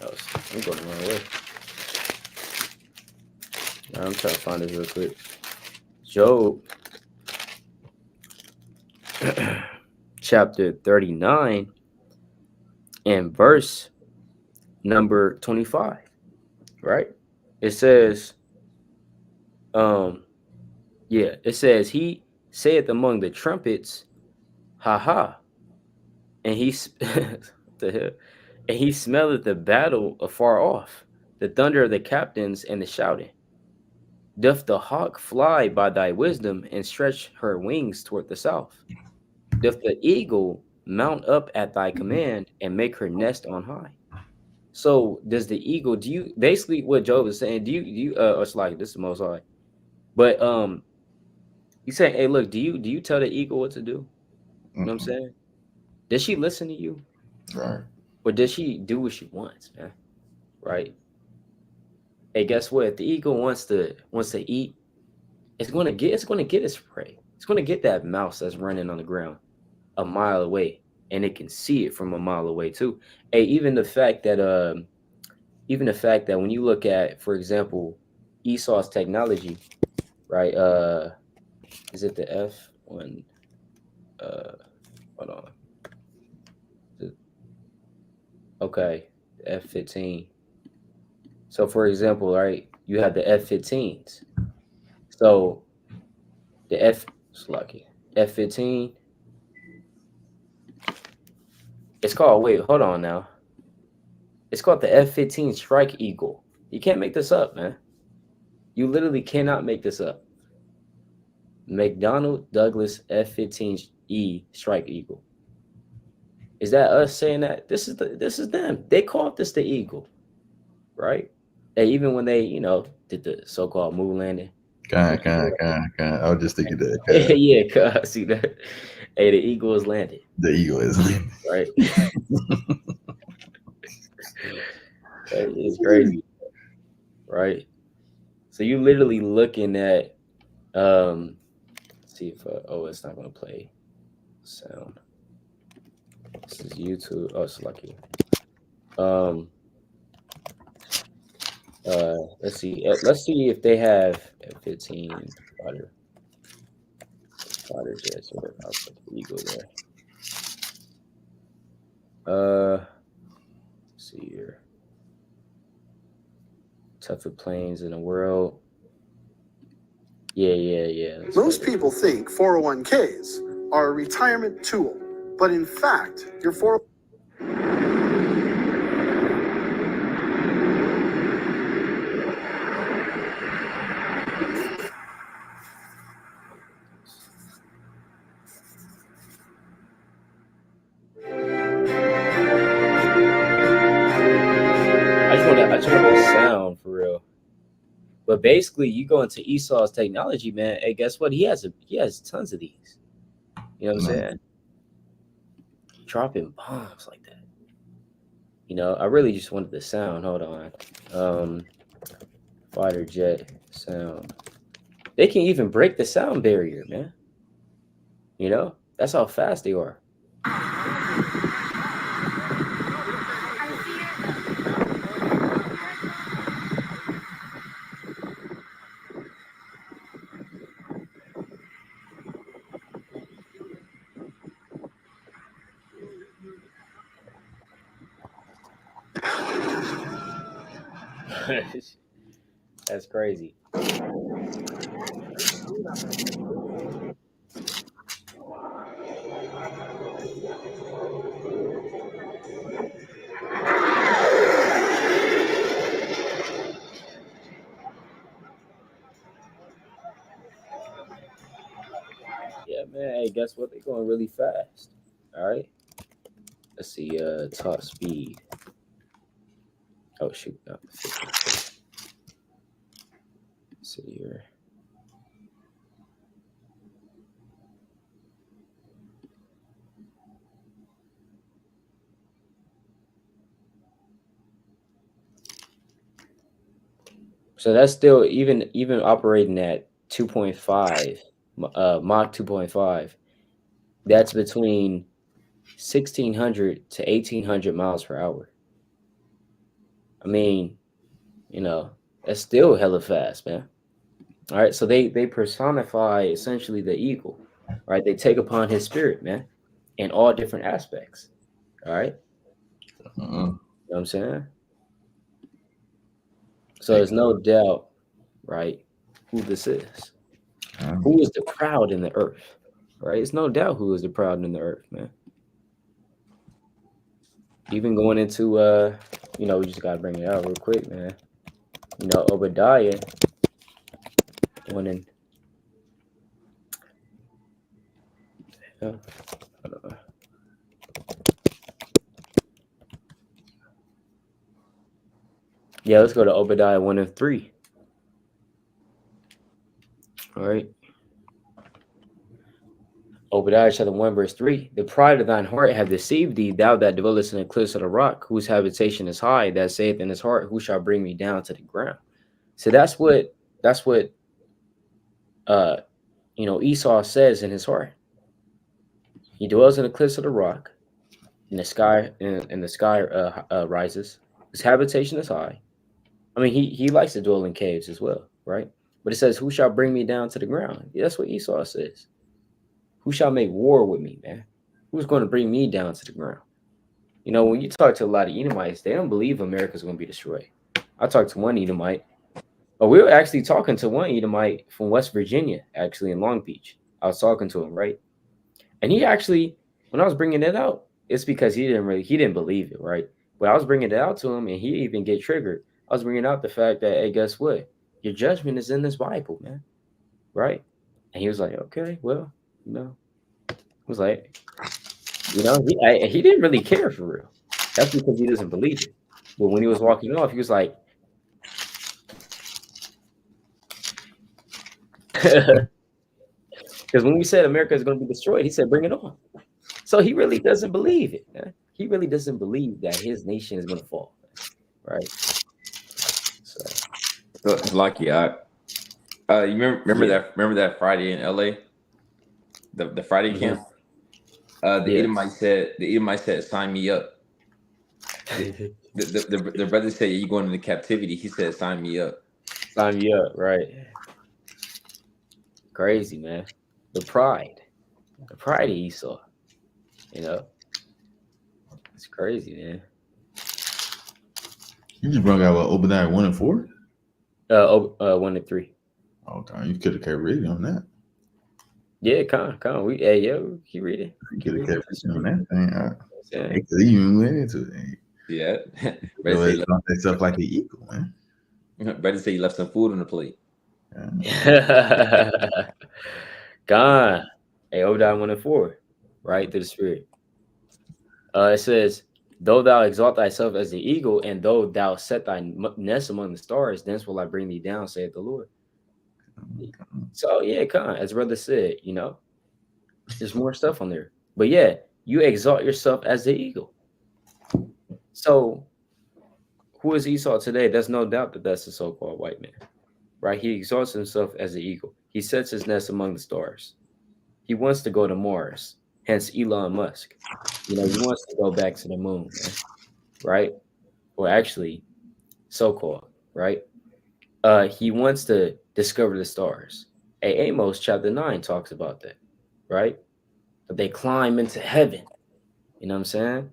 Oh, I'm going the wrong way. Right, I'm trying to find this real quick. Job, chapter 39 and verse number 25. right? It says, um, yeah, it says he saith among the trumpets, ha ha, and the hell, and he smelleth the battle afar off, the thunder of the captains and the shouting. Doth the hawk fly by thy wisdom and stretch her wings toward the south? Doth the eagle mount up at thy command and make her nest on high? So does the eagle? Do you basically what Job is saying? Do you? It's like this is the most high, but he's saying, hey, look, do you tell the eagle what to do? You know what I'm saying? Does she listen to you, Right. or does she do what she wants, man? Right? Hey, guess what? If the eagle wants to eat, it's gonna get its prey. It's gonna get that mouse that's running on the ground a mile away, and it can see it from a mile away too. Hey, even the fact that when you look at, for example, Esau's technology, right? Is it the F1? Hold on. Okay, the F-15. So, for example, right, you have the F-15s. So the it's lucky F-15. It's called. Wait, hold on now. It's called the F-15 Strike Eagle. You can't make this up, man. You literally cannot make this up. McDonnell Douglas F-15E Strike Eagle. Is that us saying that? This is them. They called this the Eagle, right? And even when they, did the so-called moon landing. Kind. I was just thinking that. Yeah, see that? Hey, the Eagle is landed, The eagle is. right? It's crazy, right? So you literally looking at, let's see if it's not gonna play sound. This is YouTube. Oh, it's lucky. Let's see. Let's see if they have F-15 fighter jets or I'll put the Eagle there. Let's see here. Toughest planes in the world. Yeah. Most people think 401ks are a retirement tool, but in fact, your 401 I just want the sound for real. But basically, you go into Esau's technology, man. Hey, guess what? He has tons of these. You know what I'm saying? Dropping bombs like that. I really just wanted the sound. Hold on. Fighter jet sound. They can even break the sound barrier, man. That's how fast they are. That's crazy. Yeah, man. Hey, guess what? They're going really fast. All right. Let's see. Top speed. Oh shoot. No, let's see here. So that's still even operating at 2.5, Mach 2.5. That's between 1,600 to 1,800 miles per hour. I mean, that's still hella fast, man. All right, so they personify essentially the eagle, right? They take upon his spirit, man, in all different aspects. All right, you know what I'm saying? So there's no doubt, right, who this is. Who is the proud in the earth, right? It's no doubt who is the proud in the earth, man. Even going into, we just gotta bring it out real quick, man. Obadiah went in. Yeah, yeah, let's go to Obadiah 1:3. All right. Obadiah chapter 1, verse 3. The pride of thine heart hath deceived thee, thou that dwellest in the cliffs of the rock, whose habitation is high, that saith in his heart, who shall bring me down to the ground? So that's what Esau says in his heart. He dwells in the cliffs of the rock, and the sky rises. His habitation is high. I mean, he likes to dwell in caves as well, right? But it says, who shall bring me down to the ground? Yeah, that's what Esau says. Who shall make war with me, man? Who's going to bring me down to the ground? When you talk to a lot of Edomites, they don't believe America's going to be destroyed. I talked to one Edomite. Oh, we were actually talking to one Edomite from West Virginia, actually in Long Beach. I was talking to him, right? And he actually, when I was bringing it out, it's because he didn't believe it, right? But I was bringing it out to him, and he even get triggered. I was bringing out the fact that, hey, guess what? Your judgment is in this Bible, man, right? And he was like, okay, well, I was like, he didn't really care for real. That's because he doesn't believe it. But when he was walking off, he was like, because when we said America is going to be destroyed, he said, bring it on. So he really doesn't believe it, man. He really doesn't believe that his nation is going to fall, right? So it's lucky. You remember that Friday in LA, the Friday camp. The Edomite said, sign me up. The brother said, you going into captivity. He said, sign me up. Sign me up, right? Crazy, man. The pride of Esau. It's crazy, man. You just brought out Obadiah 1 and 4? 1 and 3. Okay, you could have kept reading on that. Yeah, come on. Keep reading. You could have kept reading on that thing. Because he even went into it. Yeah. It's up like an eagle, man. Better say you left some food on the plate. God. Hey, Obadiah 1 and 4, right? To the spirit. It says, though thou exalt thyself as the eagle, and though thou set thy nest among the stars, thence will I bring thee down, saith the Lord. So yeah, as brother said, there's more stuff on there. But yeah, you exalt yourself as the eagle. So who is Esau today? There's no doubt that that's the so-called white man, right? He exalts himself as the eagle. He sets his nest among the stars. He wants to go to Mars, hence Elon Musk. He wants to go back to the moon, man, right? Or actually, so-called, right? He wants to discover the stars. Amos chapter 9 talks about that, right? But they climb into heaven. You know what I'm saying?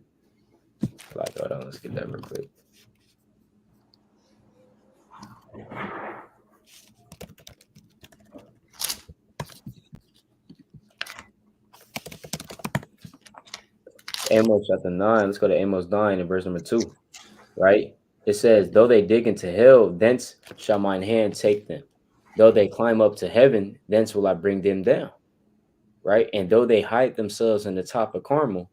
Hold on, let's get that real quick. Amos chapter 9. Let's go to Amos 9 and verse number 2, right? It says, though they dig into hell, thence shall mine hand take them. Though they climb up to heaven, thence will I bring them down, right? And though they hide themselves in the top of Carmel,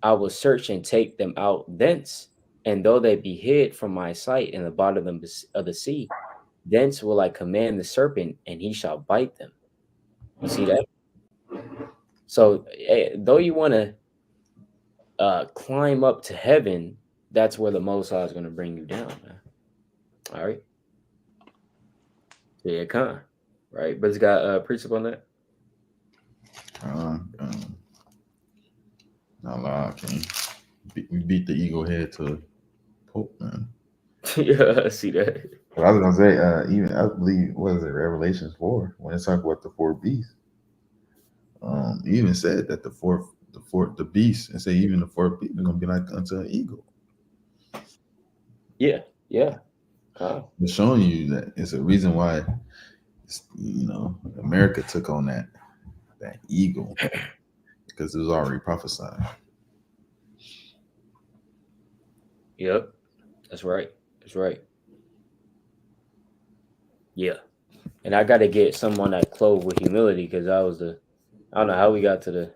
I will search and take them out thence. And though they be hid from my sight in the bottom of the sea, thence will I command the serpent, and he shall bite them. You see that? So though you want to climb up to heaven, that's where the Most High is going to bring you down, man. All right. Yeah, right? But it's got precept on that. Not lie, King. We beat the eagle head to Pope, man. Yeah, I see that. But I was gonna say, even I believe, what is it, Revelations 4, when it's talking about the four beasts. He even said that the beast, and say even the fourth beast is gonna be like unto an eagle. Yeah. It's showing you that it's a reason why, America took on that eagle because it was already prophesied. Yep, that's right. That's right. Yeah, and I got to get some on that clove with humility because I don't know how we got to the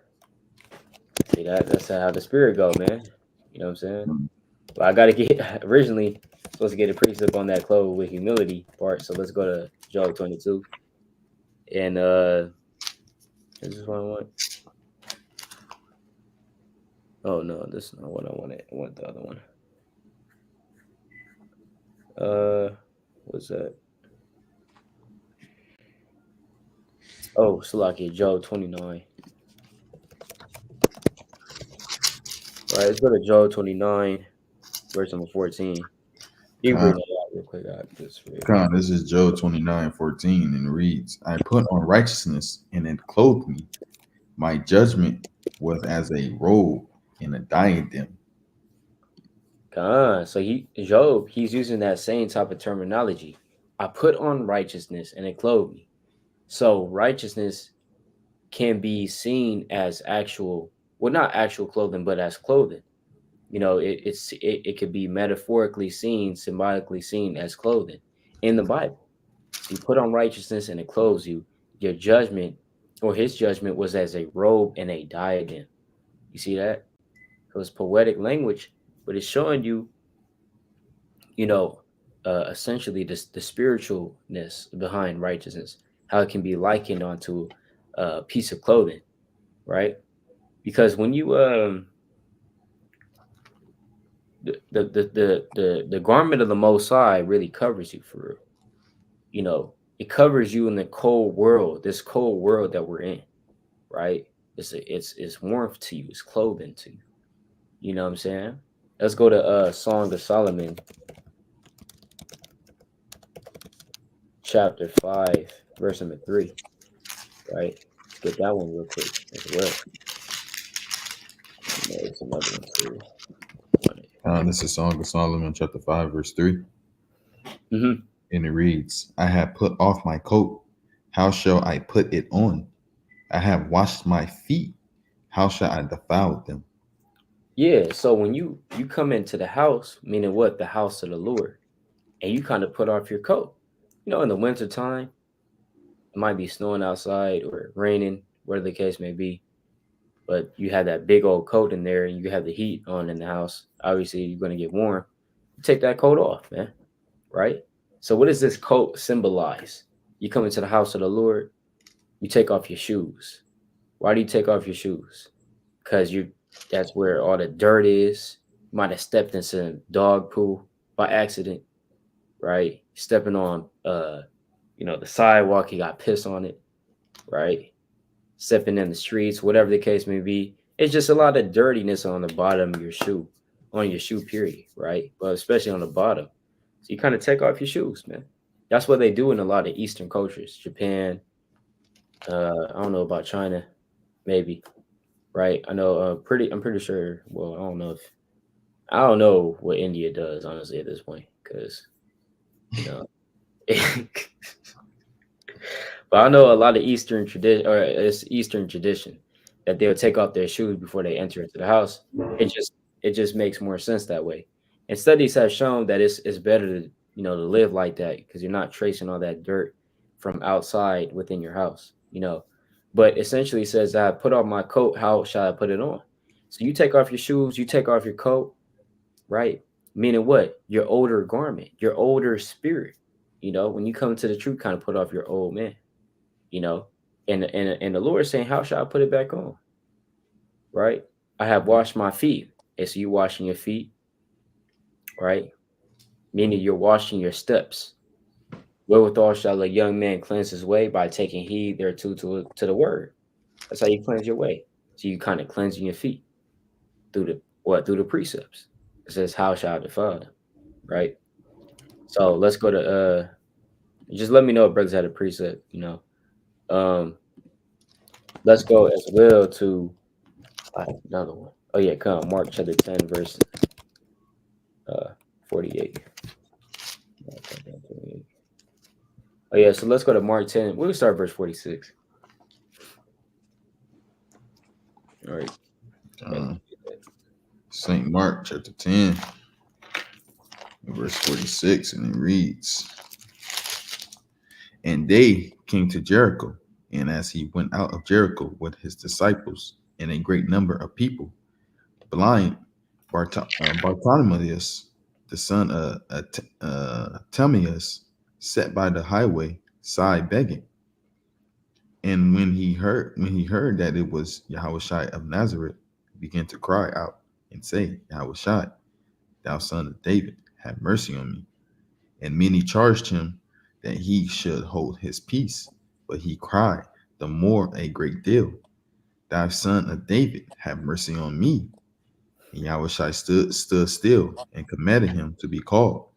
see that's how the spirit go, man. You know what I'm saying? But I got to get originally supposed to get a precept on that clove with humility part. So let's go to Job 22, and this is what I want. Oh no, this is not what I wanted. I want the other one. What's that? Oh, Salakia, Job 29. All right, let's go to Job 29, verse number 14. You can bring that out real quick. This is Job 29:14, and it reads, I put on righteousness, and it clothed me. My judgment was as a robe and a diadem. So he's using that same type of terminology. I put on righteousness and it clothed me. So righteousness can be seen as actual, well, not actual clothing, but as clothing. You know, it could be metaphorically seen, symbolically seen as clothing in the Bible. So you put on righteousness and it clothes you. Your judgment or his judgment was as a robe and a diadem. You see that? So it's poetic language, but it's showing you, essentially the spiritualness behind righteousness, how it can be likened onto a piece of clothing, right? Because when you the garment of the Most High really covers you for real. You know, it covers you in the cold world, this cold world that we're in, right? It's warmth to you, it's clothing to you. You know what I'm saying? Let's go to Song of Solomon, chapter 5, verse number 3. Right? Let's get that one real quick as well. There's another one too. This is Song of Solomon, chapter 5, verse 3. Mm-hmm. And it reads, I have put off my coat. How shall I put it on? I have washed my feet. How shall I defile them? Yeah, so when you come into the house, meaning what? The house of the Lord, and you kind of put off your coat. You know, in the wintertime, it might be snowing outside or raining, whatever the case may be. But you have that big old coat in there and you have the heat on in the house. Obviously, you're going to get warm. You take that coat off, man. Right? So what does this coat symbolize? You come into the house of the Lord, you take off your shoes. Why do you take off your shoes? Because that's where all the dirt is. You might have stepped in some dog poo by accident, right? Stepping on the sidewalk, you got piss on it, right? Stepping in the streets, whatever the case may be. It's just a lot of dirtiness on the bottom of your shoe, on your shoe period, right? But especially on the bottom. So you kind of take off your shoes, man. That's what they do in a lot of Eastern cultures. Japan, I don't know about China, maybe, right? I know I'm pretty sure. Well, I don't know what India does, honestly, at this point, because but I know a lot of Eastern tradition, or it's Eastern tradition, that they'll take off their shoes before they enter into the house. It just makes more sense that way. And studies have shown that it's better to to live like that because you're not tracing all that dirt from outside within your house. But essentially it says, I put off my coat, how shall I put it on? So you take off your shoes, you take off your coat, right? Meaning what? Your older garment, your older spirit. When you come to the truth, kind of put off your old man. And the Lord is saying, how shall I put it back on? Right? I have washed my feet. And so you washing your feet, right? Meaning you're washing your steps. Wherewithal shall a young man cleanse his way? By taking heed thereto to the word. That's how you cleanse your way. So you kind of cleansing your feet through the precepts. It says, how shall I defile them? Right? So let's go to just let me know if brothers had a precept, let's go as well to another one. Oh yeah, come Mark chapter 10, verse 48. Oh yeah, so let's go to Mark 10. We'll start verse 46. All right. St. Mark chapter 10, verse 46, and it reads, "And they came to Jericho, and as he went out of Jericho with his disciples and a great number of people, blind Bartimaeus, the son of Timaeus, sat by the highway side begging. And when he heard that it was Yahushua of Nazareth, he began to cry out and say, Yahushua, thou son of David, have mercy on me. And many charged him that he should hold his peace, but he cried the more a great deal, Thou son of David, have mercy on me. And Yahushua stood still and commanded him to be called.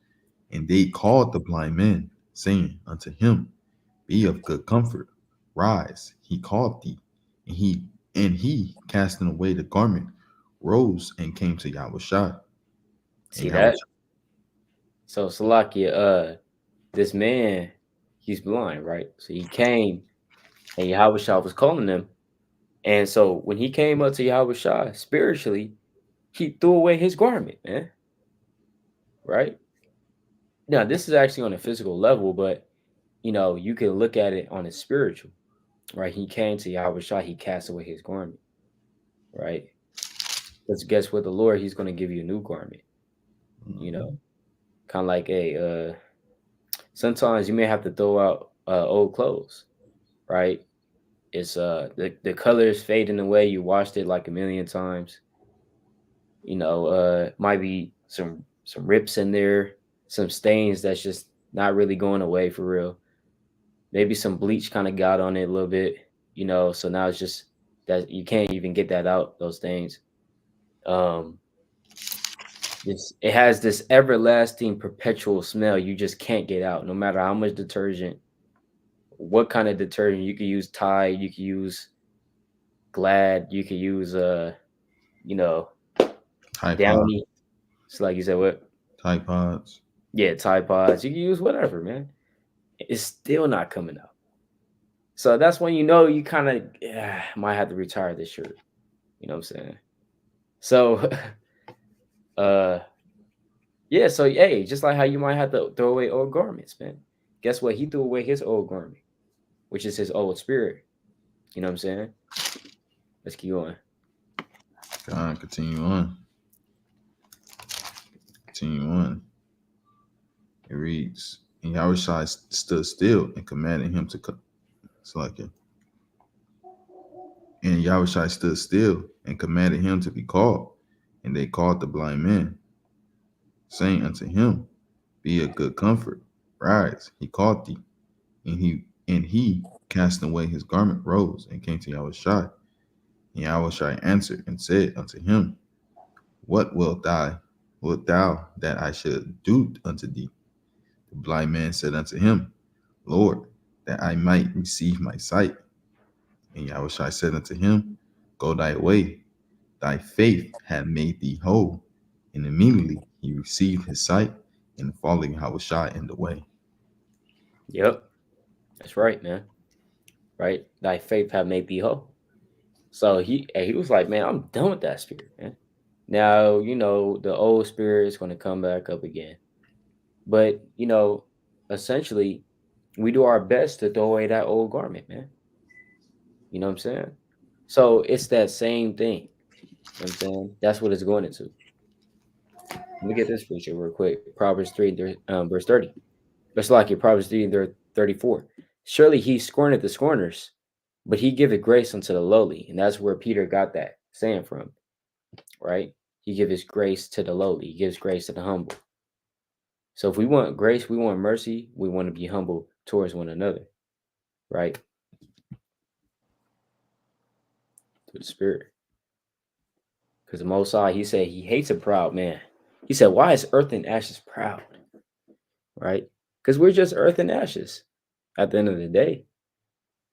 And they called the blind man, saying unto him, Be of good comfort, rise, he called thee. And he casting away the garment, rose and came to Yahushua. See And that? Yahushua, So Salakia, this man, he's blind, right? So he came and Yahushua was calling him. And so when he came up to Yahushua spiritually, he threw away his garment, man. Right? Now, this is actually on a physical level, but you can look at it on a spiritual, right? He came to Yahushua, he cast away his garment, right? Because guess what? The Lord, he's going to give you a new garment, kind of like sometimes you may have to throw out old clothes, right? It's the color is fading away. You washed it like a million times. Might be some rips in there, some stains that's just not really going away for real. Maybe some bleach kind of got on it a little bit, so now it's just that you can't even get that out, those things. It has this everlasting perpetual smell you just can't get out, no matter how much detergent, what kind of detergent. You could use Tide, you could use Glad, you could use you know Tide Pod, Downy. It's like you said, what? Tide Pods. Yeah, Tide Pods. You can use whatever, man. It's still not coming out. So that's when you kind of might have to retire this shirt. You know what I'm saying? So yeah, so hey, just like how you might have to throw away old garments, man. Guess what? He threw away his old garment, which is his old spirit. You know what I'm saying? Let's keep going. God, continue on. Continue on. It reads, And Yahushua stood still and commanded him to come. It's like it. And Yahushua stood still and commanded him to be called. And they called the blind man, saying unto him, Be of good comfort, rise, he called thee. And he casting away his garment rose and came to Yahushua. And Yahushua answered and said unto him, What wilt thou that I should do unto thee? The blind man said unto him, Lord, that I might receive my sight. And Yahushua said unto him, Go thy way, thy faith hath made thee whole. And immediately he received his sight and following Yahushua in the way. Yep, that's right, man. Right? Thy faith have made thee whole. So he was like, man, I'm done with that spirit, man. Now, the old spirit is going to come back up again. But, essentially, we do our best to throw away that old garment, man. You know what I'm saying? So it's that same thing. You know what I'm saying? That's what it's going into. Let me get this scripture real quick. Proverbs 3, verse 30. Just like your Proverbs 3, 34. Surely he scorneth the scorners, but he giveth grace unto the lowly. And that's where Peter got that saying from, right? He gives grace to the lowly. He gives grace to the humble. So if we want grace, we want mercy, we want to be humble towards one another, right? To the spirit. Because the Most High, he said he hates a proud man. He said, why is earth and ashes proud? Right? Because we're just earth and ashes at the end of the day.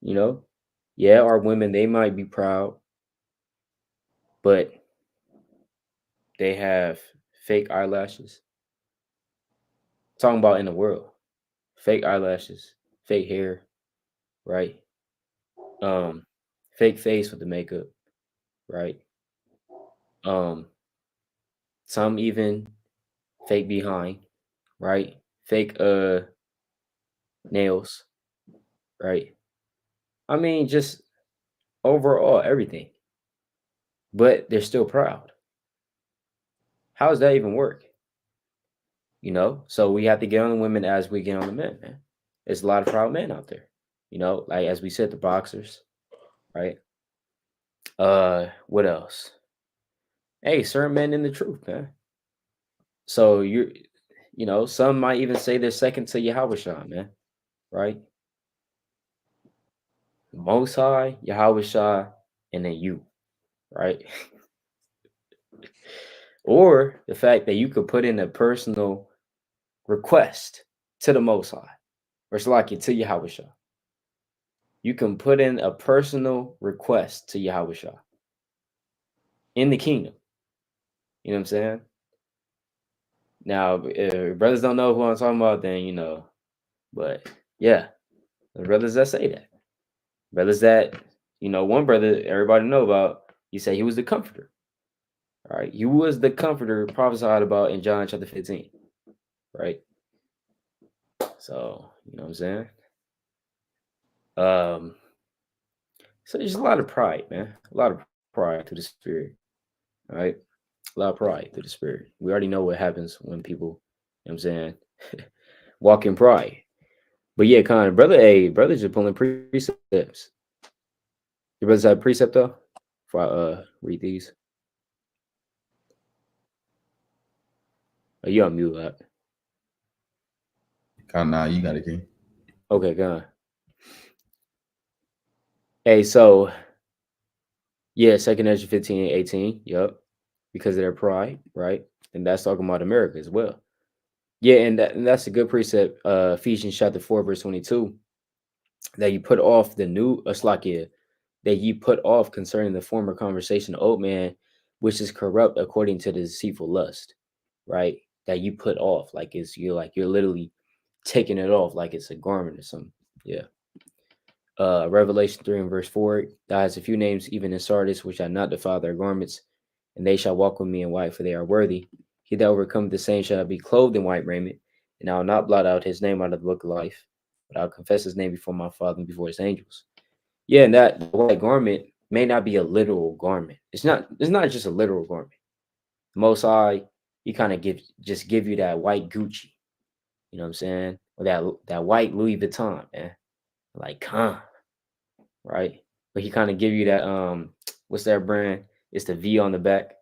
Yeah, our women, they might be proud, but they have fake eyelashes. Talking about in the world. Fake eyelashes, fake hair, right? Fake face with the makeup, right? Um, some even fake behind, right? Fake nails, right? I mean, just overall everything. But they're still proud. How does that even work? So we have to get on the women as we get on the men, man. There's a lot of proud men out there. Like as we said, the boxers, right? What else? Hey, certain men in the truth, man. So some might even say they're second to Yahweh, man, right? Most High, Yahweh, and then you, right? Or the fact that you could put in a personal request to the Most High, or it's like it to Yahweh. You can put in a personal request to Yahweh in the kingdom. You know what I'm saying? Now, if brothers don't know who I'm talking about, then. But yeah, the brothers that say that. Brothers that, one brother everybody know about, he said he was the comforter. All right. He was the comforter prophesied about in John chapter 15. Right. So, you know what I'm saying? So there's a lot of pride, man. A lot of pride to the spirit. All right. A lot of pride to the spirit. We already know what happens when people, you know what I'm saying, walk in pride. But yeah, kind of brother just pulling precepts. Your brothers have precept though? If I read these. Oh, you on mute, up. Nah, you got it, King. Okay, go on. Hey, so yeah, 2nd Ezra 15 and 18. Yep. Because of their pride, right? And that's talking about America as well. Yeah, and that's a good precept, Ephesians chapter 4, verse 22, that you put off the new Aslakia, that you put off concerning the former conversation, old man, which is corrupt according to the deceitful lust, right? That you put off, like you're literally taking it off like it's a garment or something. Yeah. Revelation 3 and verse 4, thou hast a few names even in Sardis, which have not defiled their garments, and they shall walk with me in white, for they are worthy. He that overcometh the same shall be clothed in white raiment, and I will not blot out his name out of the book of life, but I'll confess his name before my Father and before his angels. Yeah, and that white garment may not be a literal garment. It's not just a literal garment. The Most High, he kind of give you that white Gucci, you know what I'm saying? Or that white Louis Vuitton, man. Like, right? But he kind of give you that what's that brand? It's the V on the back.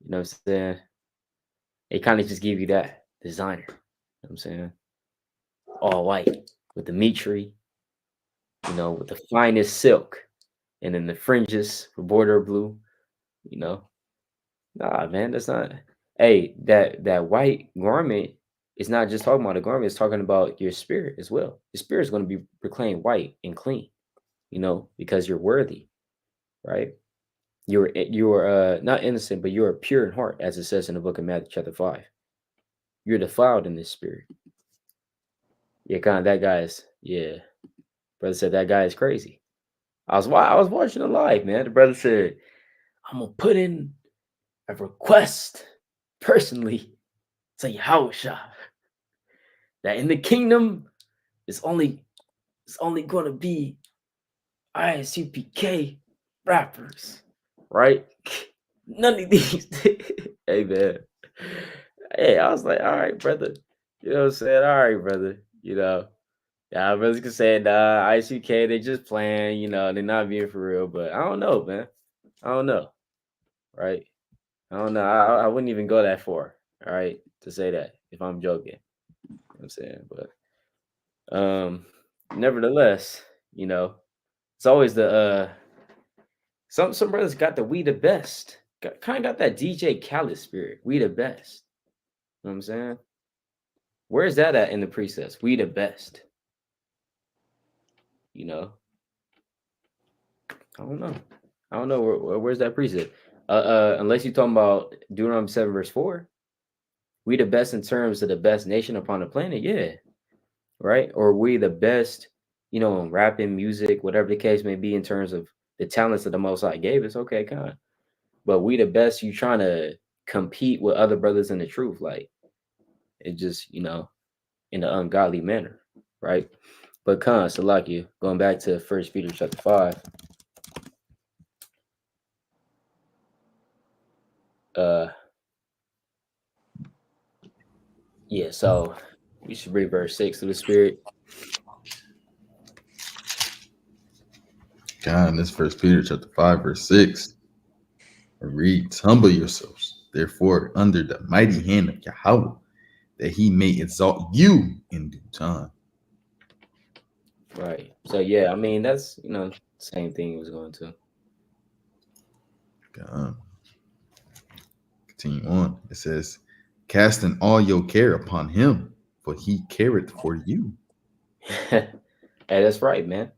You know what I'm saying? They kind of just give you that designer. You know what I'm saying? All white with the meat tree, with the finest silk, and then the fringes for border blue, you know. Nah, man, that's not. Hey, that white garment is not just talking about the garment, it's talking about your spirit as well. Your spirit is going to be proclaimed white and clean, because you're worthy, right? You're not innocent, but you are pure in heart, as it says in the book of Matthew chapter 5. You're defiled in this spirit. Yeah, kind of that guy is, yeah. Brother said that guy is crazy. I was watching it live, man. The brother said, I'm gonna put in a request personally to Yahweh that in the kingdom it's only gonna be ISUPK rappers, right? None of these. Hey man. Hey, I was like, all right, brother. You know what I'm saying? All right, brother. Yeah, brothers can say, nah, ICK, they just playing, they're not being for real. But I don't know, man. I don't know. Right? I don't know. I wouldn't even go that far, all right, to say that if I'm joking. You know what I'm saying? But nevertheless, it's always the some brothers got the we the best. Kind of got that DJ Khaled spirit. We the best. You know what I'm saying? Where's that at in the precepts? We the best. I don't know. I don't know where's that precept. Unless you're talking about Deuteronomy 7 verse 4, we the best in terms of the best nation upon the planet, yeah, right? Or we the best, in rapping, music, whatever the case may be, in terms of the talents that the Most High gave us. Okay, kind. But we the best. You trying to compete with other brothers in the truth, like it just in an ungodly manner, right? But Salakia, going back to First Peter chapter 5, uh, yeah. So we should read verse 6 through the Spirit. God, this First Peter chapter 5, verse 6. It reads, humble yourselves, therefore, under the mighty hand of Yahweh, that he may exalt you in due time. Right. So yeah, I mean that's same thing he was going to. God. Continue on. It says, casting all your care upon him, for he careth for you. Hey, that's right, man.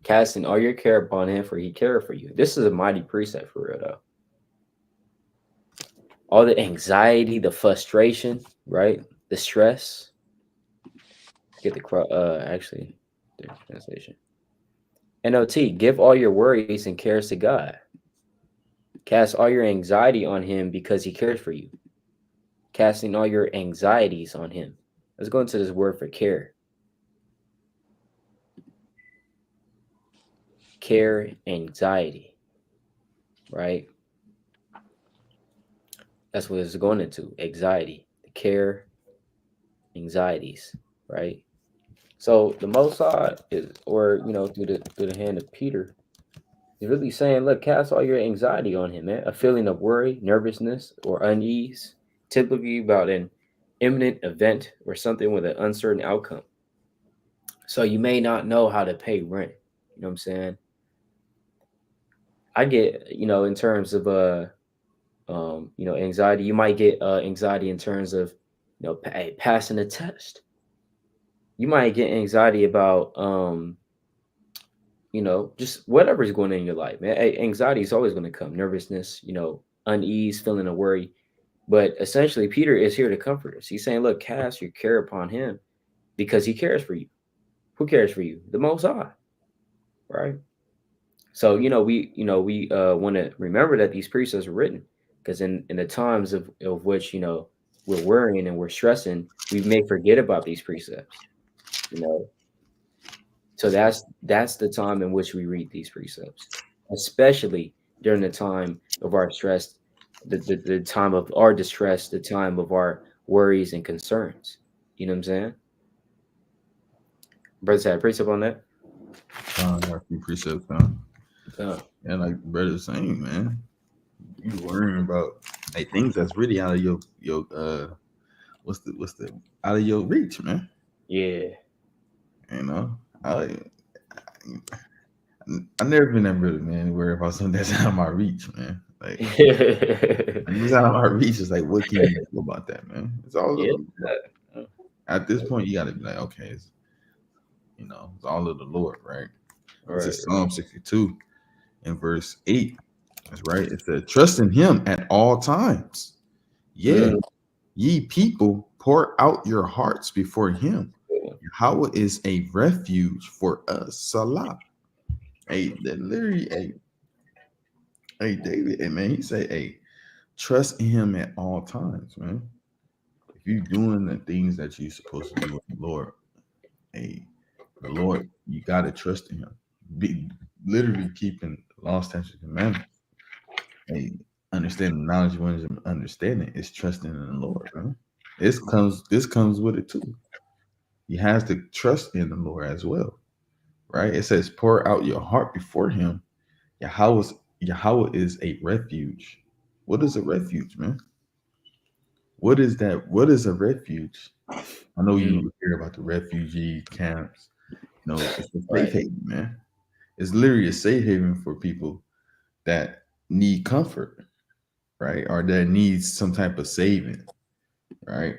Casting all your care upon him, for he cared for you. This is a mighty precept for real, though. All the anxiety, the frustration, right? The stress. Get the actually the translation. NOT, give all your worries and cares to God. Cast all your anxiety on him because he cares for you. Casting all your anxieties on him. Let's go into this word for care. Care, anxiety, right? That's what it's going into. Anxiety, the care, anxieties, right? So the Most High is, or through the hand of Peter, he's really saying, look, cast all your anxiety on him, man. A feeling of worry, nervousness, or unease, typically about an imminent event or something with an uncertain outcome. So you may not know how to pay rent. You know what I'm saying? I get, in terms of anxiety. You might get anxiety in terms of, passing a test. You might get anxiety about just whatever's going on in your life, man. Anxiety is always going to come. Nervousness, unease, feeling of worry. But essentially, Peter is here to comfort us. He's saying, look, cast your care upon him because he cares for you. Who cares for you? The Most High, right? So, we want to remember that these precepts were written because in the times of which, we're worrying and we're stressing, we may forget about these precepts, So that's the time in which we read these precepts, especially during the time of our stress, the time of our distress, the time of our worries and concerns. You know what I'm saying? Brothers had a precept on that? I got a few precepts down. Uh, And like brother's saying, man, you worrying about like things that's really out of your what's the out of your reach, man. yeah. I never been that brother, man, worry about something that's out of my reach, man. Like it's out of my reach. It's like, what can you do about that, man? It's all Yeah. at this point you gotta be like, okay, it's all of the Lord, right? This is Psalm 62 in verse 8. That's right. It said, trust in him at all times. Yeah. Ye people, pour out your hearts before him. Yahweh is a refuge for us. Salah. Hey, that literally, hey, David, hey, man, he say, hey, trust in him at all times, man. If you're doing the things that you're supposed to do with the Lord, hey, the Lord, you got to trust in him. Be literally keeping the law, statutes, and commandments. Hey, understanding knowledge, wisdom, understanding is trusting in the Lord, man. This comes with it too. You have to trust in the Lord as well, right? It says, pour out your heart before him. Yahweh is a refuge. What is a refuge, man? What is that? What is a refuge? I know you hear about the refugee camps. It's a safe haven, man. It's literally a safe haven for people that need comfort, right? Or that needs some type of saving, right?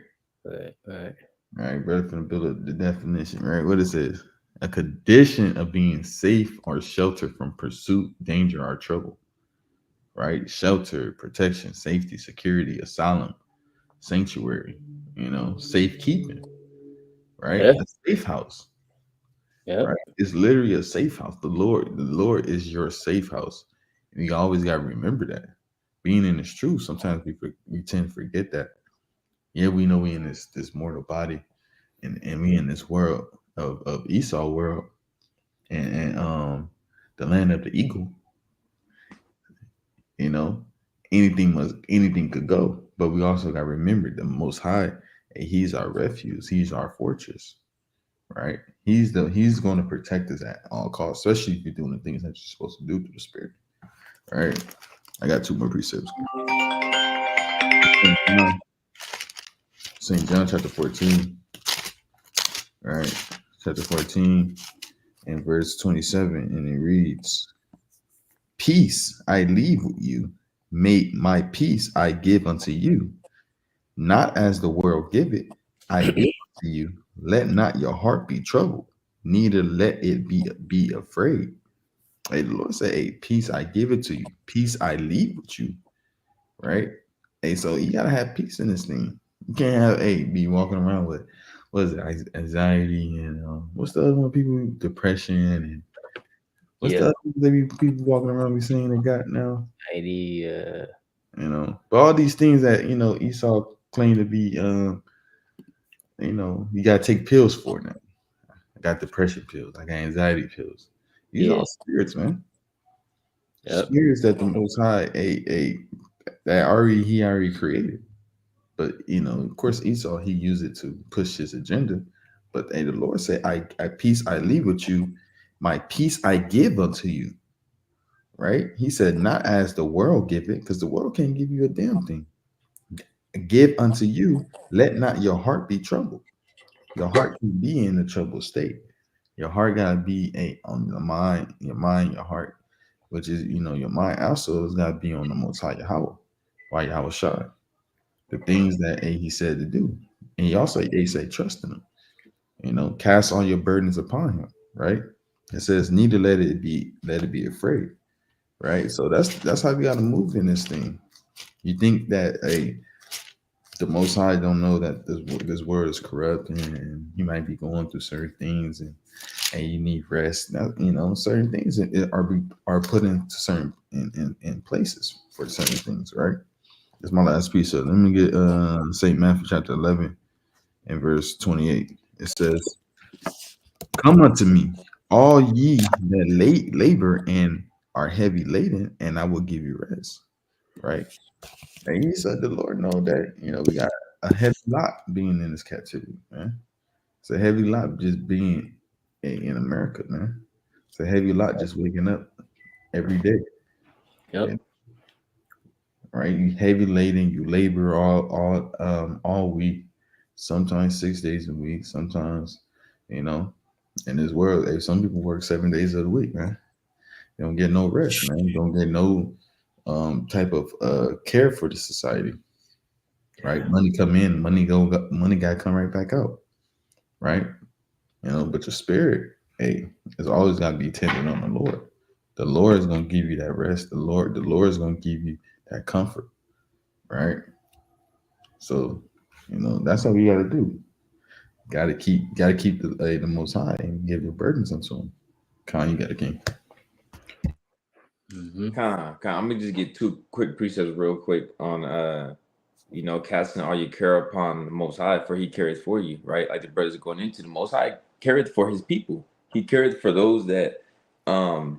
Right, brother, finna build up the definition, right? What it says: a condition of being safe or sheltered from pursuit, danger, or trouble, right? Shelter, protection, safety, security, asylum, sanctuary, safekeeping, right? Yeah. A safe house, Yep. right? It's literally a safe house. The Lord is your safe house. And you always got to remember that. Being in this truth, sometimes we tend to forget that. Yeah, we know we in this mortal body, and we in this world of Esau world, and the land of the eagle, you know, anything could go. But we also got to remember the Most High, He's our refuge, He's our fortress, right? He's going to protect us at all costs, especially if you're doing the things that you're supposed to do through the Spirit, right? I got two more precepts. St. John, St. John chapter 14, right? Chapter 14 and verse 27, and it reads, "Peace I leave with you, my peace I give unto you. Not as the world give it, I give unto you. Let not your heart be troubled, neither let it be afraid." Hey, the Lord said, "Hey, peace I give it to you. Peace I leave with you." Right? Hey, so you gotta have peace in this thing. You can't have be walking around with what is it, anxiety and what's the other one? People depression and what's the Yep. other they be people walking around be saying they got now? 90. But all these things that Esau claimed to be you gotta take pills for now. I got depression pills. I got anxiety pills. These are Yeah. all spirits, man. Yep. Spirits that the Most High, that he already created. But of course, Esau he used it to push his agenda. But the Lord said, I peace I leave with you, my peace I give unto you." Right? He said, "Not as the world give it, because the world can't give you a damn thing. Give unto you, let not your heart be troubled." Your heart can be in a troubled state. Your heart gotta be on your heart, which is your mind also has gotta be on the Most High Yahweh, why Yahweh Shai, the things that he said to do, and he also he said trust in him. Cast all your burdens upon him. Right? It says neither let it be afraid. Right? So that's how we gotta move in this thing. You think that the Most High don't know that this world is corrupt and you might be going through certain things and you need rest. Now, certain things are put into certain in places for certain things, right? That's my last piece. So let me get St. Matthew chapter 11 and verse 28. It says, "Come unto me, all ye that labor and are heavy laden, and I will give you rest." Right? And he said the Lord know that, we got a heavy lot being in this captivity, man. It's a heavy lot just being in America, man. It's a heavy lot just waking up every day. Yep. And, right? You heavy laden, you labor all week, sometimes 6 days a week, sometimes, you know, in this world, some people work 7 days of the week, man. They don't get no rest, man. Don't get no type of care for the society. Right? Money come in, money gotta come right back out. Right? But your spirit, it's always gotta be tended on the Lord. The Lord is gonna give you that rest. The Lord is gonna give you that comfort, right? So, that's what we gotta do. Gotta keep the Most High and give your burdens unto Him. Con, you got a king. Mm-hmm. I'm gonna just get two quick precepts real quick on casting all your care upon the Most High, for He cares for you, right? Like the brothers are going into the Most High careth for His people. He careth for those that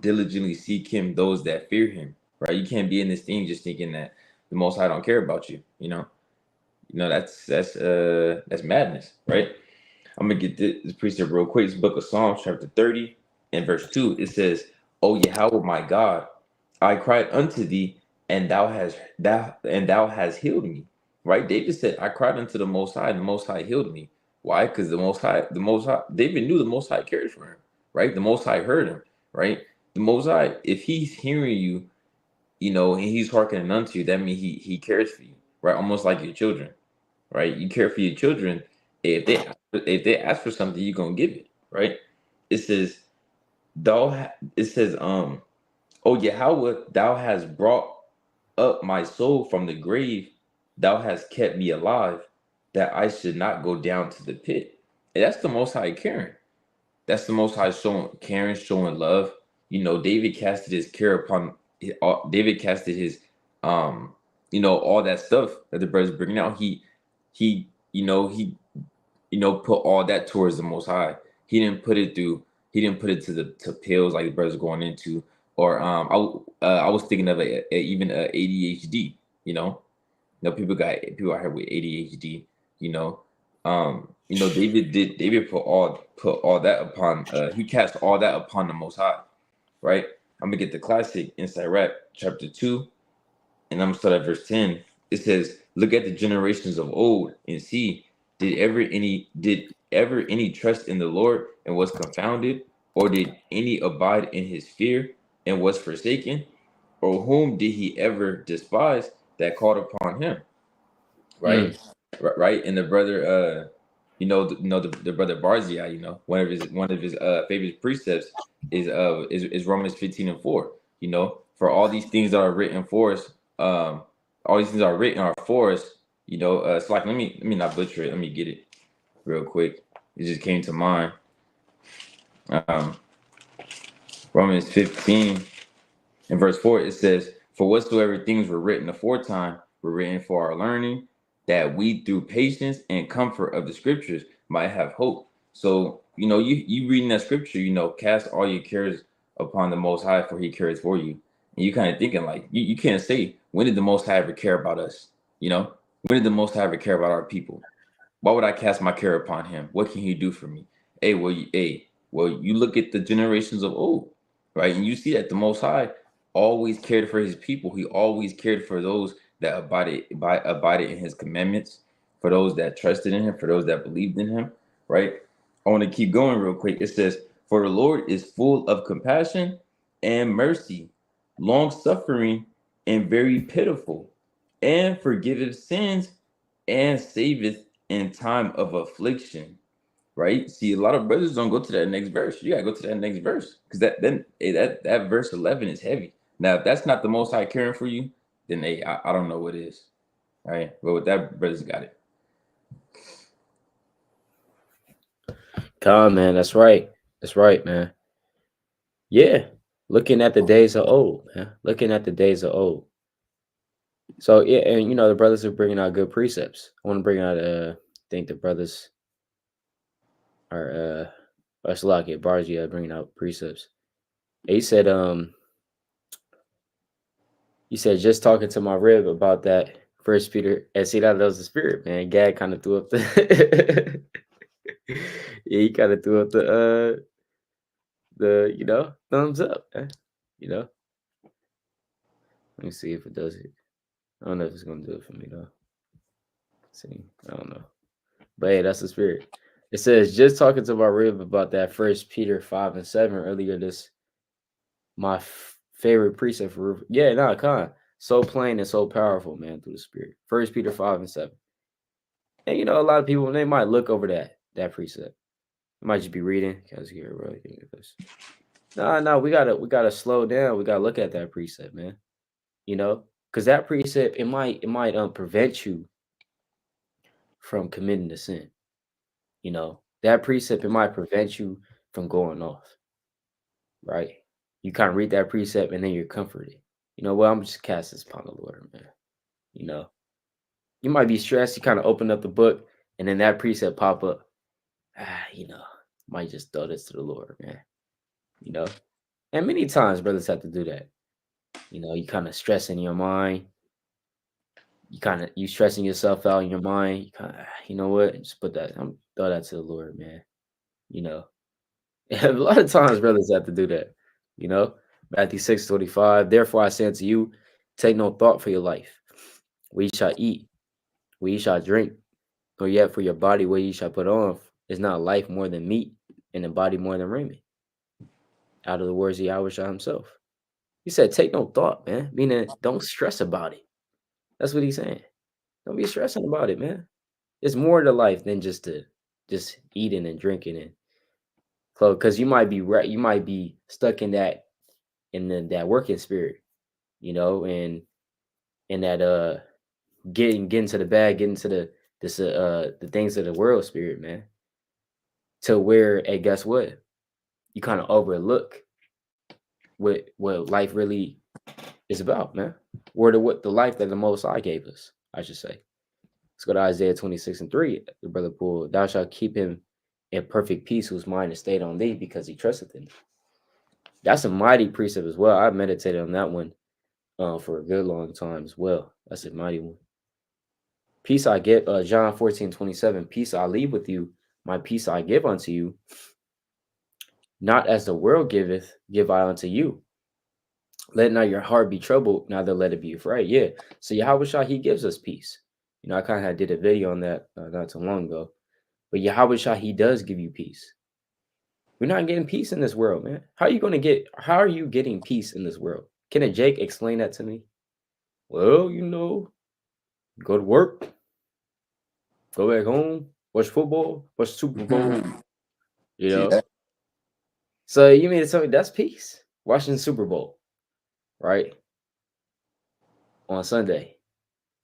diligently seek Him, those that fear Him, right? You can't be in this thing just thinking that the Most High don't care about you. That's madness, right? I'm gonna get this precept real quick. It's Book of Psalms, chapter 30 and verse 2. It says, "O Yahweh, my God, I cried unto thee, and thou hast healed me." Right? David said, "I cried unto the Most High, and the Most High healed me." Why? Because the Most High, David knew the Most High cared for him. Right? The Most High heard him. Right? The Most High, if He's hearing you, and He's hearkening unto you, that means He cares for you. Right? Almost like your children. Right? You care for your children. If they ask for something, you're gonna give it. Right? It says, "Oh Yahweh, thou hast brought up my soul from the grave. thou hast kept me alive, that I should not go down to the pit. And that's the Most High caring. That's the Most High showing caring, showing love. David casted his care upon David casted his all that stuff that the brothers bringing out. He put all that towards the Most High. He didn't put it through. He didn't put it to pills like the brothers going into. Or I was thinking of even ADHD. People out here with ADHD. David put all that upon. He cast all that upon the Most High. Right. I'm gonna get the classic in Sirach chapter 2, and I'm gonna start at verse 10. It says, "Look at the generations of old and see, did ever any trust in the Lord and was confounded, or did any abide in his fear and was forsaken? Or whom did he ever despise that called upon him?" Right? Right. And the brother the brother Barzia, one of his favorite precepts is Romans 15:4. For all these things that are written for us, all these things are written are for us. It's like, let me not butcher it. Let me get it real quick. It just came to mind. Um, Romans 15 and verse 4, it says, "For whatsoever things were written aforetime were written for our learning, that we through patience and comfort of the scriptures might have hope." So, you reading that scripture, cast all your cares upon the Most High, for he cares for you. And you kind of thinking like, you can't say, when did the Most High ever care about us? When did the Most High ever care about our people? Why would I cast my care upon him? What can he do for me? You look at the generations of old, right? And you see that the Most High always cared for his people. He always cared for those that abided in his commandments, for those that trusted in him, for those that believed in him, right? I want to keep going real quick. It says, "For the Lord is full of compassion and mercy, long suffering and very pitiful, and forgiveth sins and saveth in time of affliction." Right? See, a lot of brothers don't go to that next verse. You gotta go to that next verse, because that verse 11 is heavy. Now, if that's not the Most High caring for you, then I don't know what is. Right? But with that, brothers got it. Come, man. That's right. That's right, man. Yeah. Looking at the days of old, man. Looking at the days of old. So yeah, and the brothers are bringing out good precepts. I want to bring out I think the brothers are Salaki Bargia bringing out precepts. He said just talking to my rib about that First Peter, and see that was the spirit, man. Gad kind of threw up the yeah, he kind of threw up the thumbs up, man. Let me see if it does it. I don't know if it's gonna do it for me though. Let's see, I don't know. But hey, that's the spirit. It says, just talking to my rib about that First Peter 5:7 earlier. This my favorite precept for yeah, no, Con. So plain and so powerful, man, through the spirit. First Peter 5:7. And a lot of people, they might look over that precept. They might just be reading because you're really thinking of this. No, we gotta slow down. We gotta look at that precept, man. Because that precept, it might prevent you from committing the sin. That precept, it might prevent you from going off, right? You kind of read that precept and then you're comforted. Well, I'm just cast this upon the Lord, man. You might be stressed. You kind of open up the book and then that precept pop up. Might just throw this to the Lord, man. And many times brothers have to do that. You kind of stress in your mind. You stressing yourself out in your mind. You kind of, you know what? Just throw that to the Lord, man. A lot of times brothers have to do that. Matthew 6:25. Therefore I say unto you, take no thought for your life, what ye shall eat, what ye shall drink, nor yet for your body what ye shall put on. Is not life more than meat, and the body more than raiment? Out of the words of Yahweh himself. He said, take no thought, man. Meaning, don't stress about it. That's what he's saying. Don't be stressing about it, man. It's more to life than just eating and drinking and clothes. Because you might be stuck in that that working spirit, and in that getting to the bag, getting to the things of the world spirit, man. To where, hey, guess what? You kind of overlook what life really is about, man. Or what the life that the Most High gave us, I should say. Let's go to Isaiah 26:3. The brother pulled, thou shalt keep him in perfect peace whose mind is stayed on thee because he trusteth in thee. That's a mighty precept as well. I meditated on that one for a good long time as well. That's a mighty one. Peace I give, John 14:27. Peace I leave with you, my peace I give unto you. Not as the world giveth, give I unto you. Let not your heart be troubled, neither let it be afraid. Yeah. So Yahweh he gives us peace. You know, I kind of did a video on that not too long ago. But Yahweh he does give you peace. We're not getting peace in this world, man. How are you getting peace in this world? Can a Jake explain that to me? Well, you know, go to work, go back home, watch football, watch Super Bowl, you See know. that? So you mean to tell me that's peace? Watching the Super Bowl, right? On Sunday,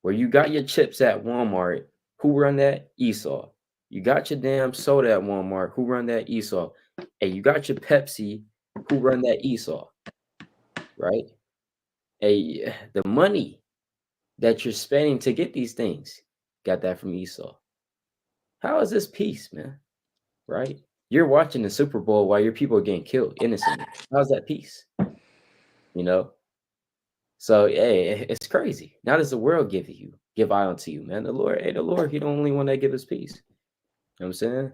where you got your chips at Walmart, who run that? Esau. You got your damn soda at Walmart, who run that? Esau. And you got your Pepsi, who run that? Esau, right? Hey, the money that you're spending to get these things, got that from Esau. How is this peace, man? Right? You're watching the Super Bowl while your people are getting killed innocently. How's that peace? You know? So hey, it's crazy. Now does the world give eye unto you, man? The Lord, he the only one that gives us peace. You know what I'm saying?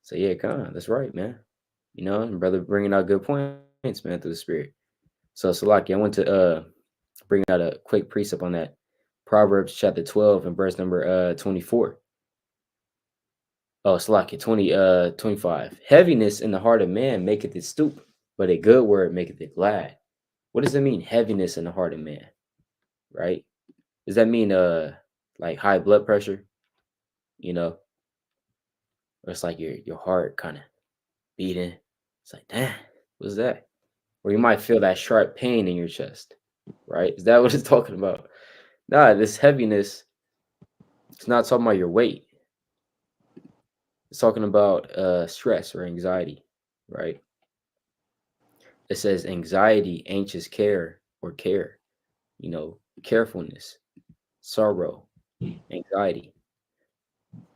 So yeah, that's right, man. You know, and brother bringing out good points, man, through the spirit. So Salaki, I want to bring out a quick precept on that. Proverbs chapter 12 and verse number 24. Oh, Salaki, 25. Heaviness in the heart of man maketh it stoop, but a good word maketh it glad. What does it mean, heaviness in the heart of man? Right? Does that mean like high blood pressure? You know? Or it's like your heart kind of beating. It's like, damn, what's that? Or you might feel that sharp pain in your chest, right? Is that what it's talking about? Nah, this heaviness, it's not talking about your weight. It's talking about stress or anxiety, right? It says anxiety, anxious care, or care, you know, carefulness, sorrow, anxiety,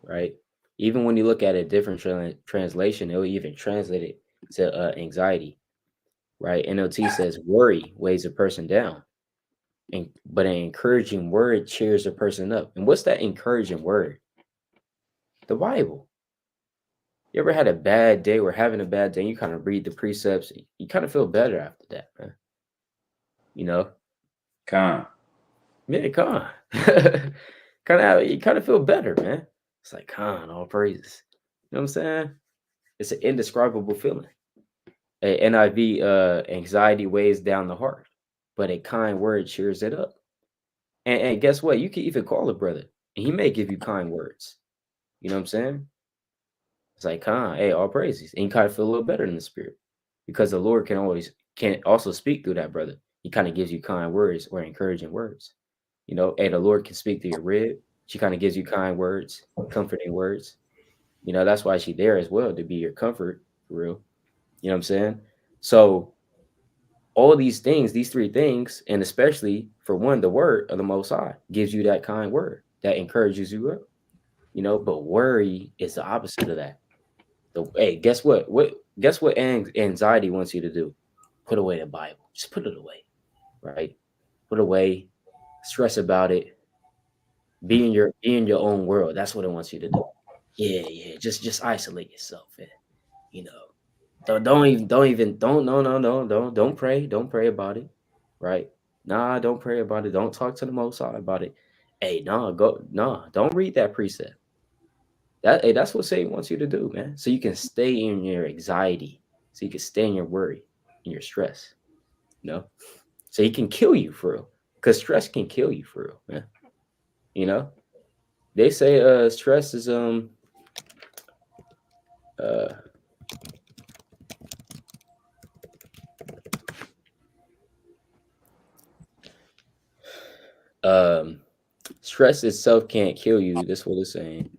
right? Even when you look at a different translation, it will even translate it to anxiety, right? NLT says worry weighs a person down, but an encouraging word cheers a person up. And what's that encouraging word? The Bible. You ever had a bad day or having a bad day? You kind of read the precepts. You kind of feel better after that, man. You know? Con. Yeah, you kind of feel better, man. It's like all praises. You know what I'm saying? It's an indescribable feeling. A NIV anxiety weighs down the heart, but a kind word cheers it up. And guess what? You can even call a brother, and he may give you kind words. You know what I'm saying? It's like, hey, all praises. And you kind of feel a little better in the spirit. Because the Lord can also speak through that brother. He kind of gives you kind words or encouraging words. You know, and the Lord can speak through your rib. She kind of gives you kind words, comforting words. You know, that's why she's there as well, to be your comfort, for real. You know what I'm saying? So all these things, these three things, and especially for one, the word of the Most High gives you that kind word that encourages you up. You know, but worry is the opposite of that. Hey, guess what? Guess what anxiety wants you to do? Put away the Bible. Just put it away, right? Put away, stress about it, be in your own world. That's what it wants you to do. Yeah. Just isolate yourself, and you know, don't pray. Don't pray about it, right? Nah, don't pray about it. Don't talk to the Most High about it. Hey, don't read that precept. That's what Satan wants you to do, man. So you can stay in your anxiety, so you can stay in your worry and your stress, you know. So he can kill you for real, because stress can kill you for real, man. You know, they say stress is uh Stress itself can't kill you. That's what it's saying.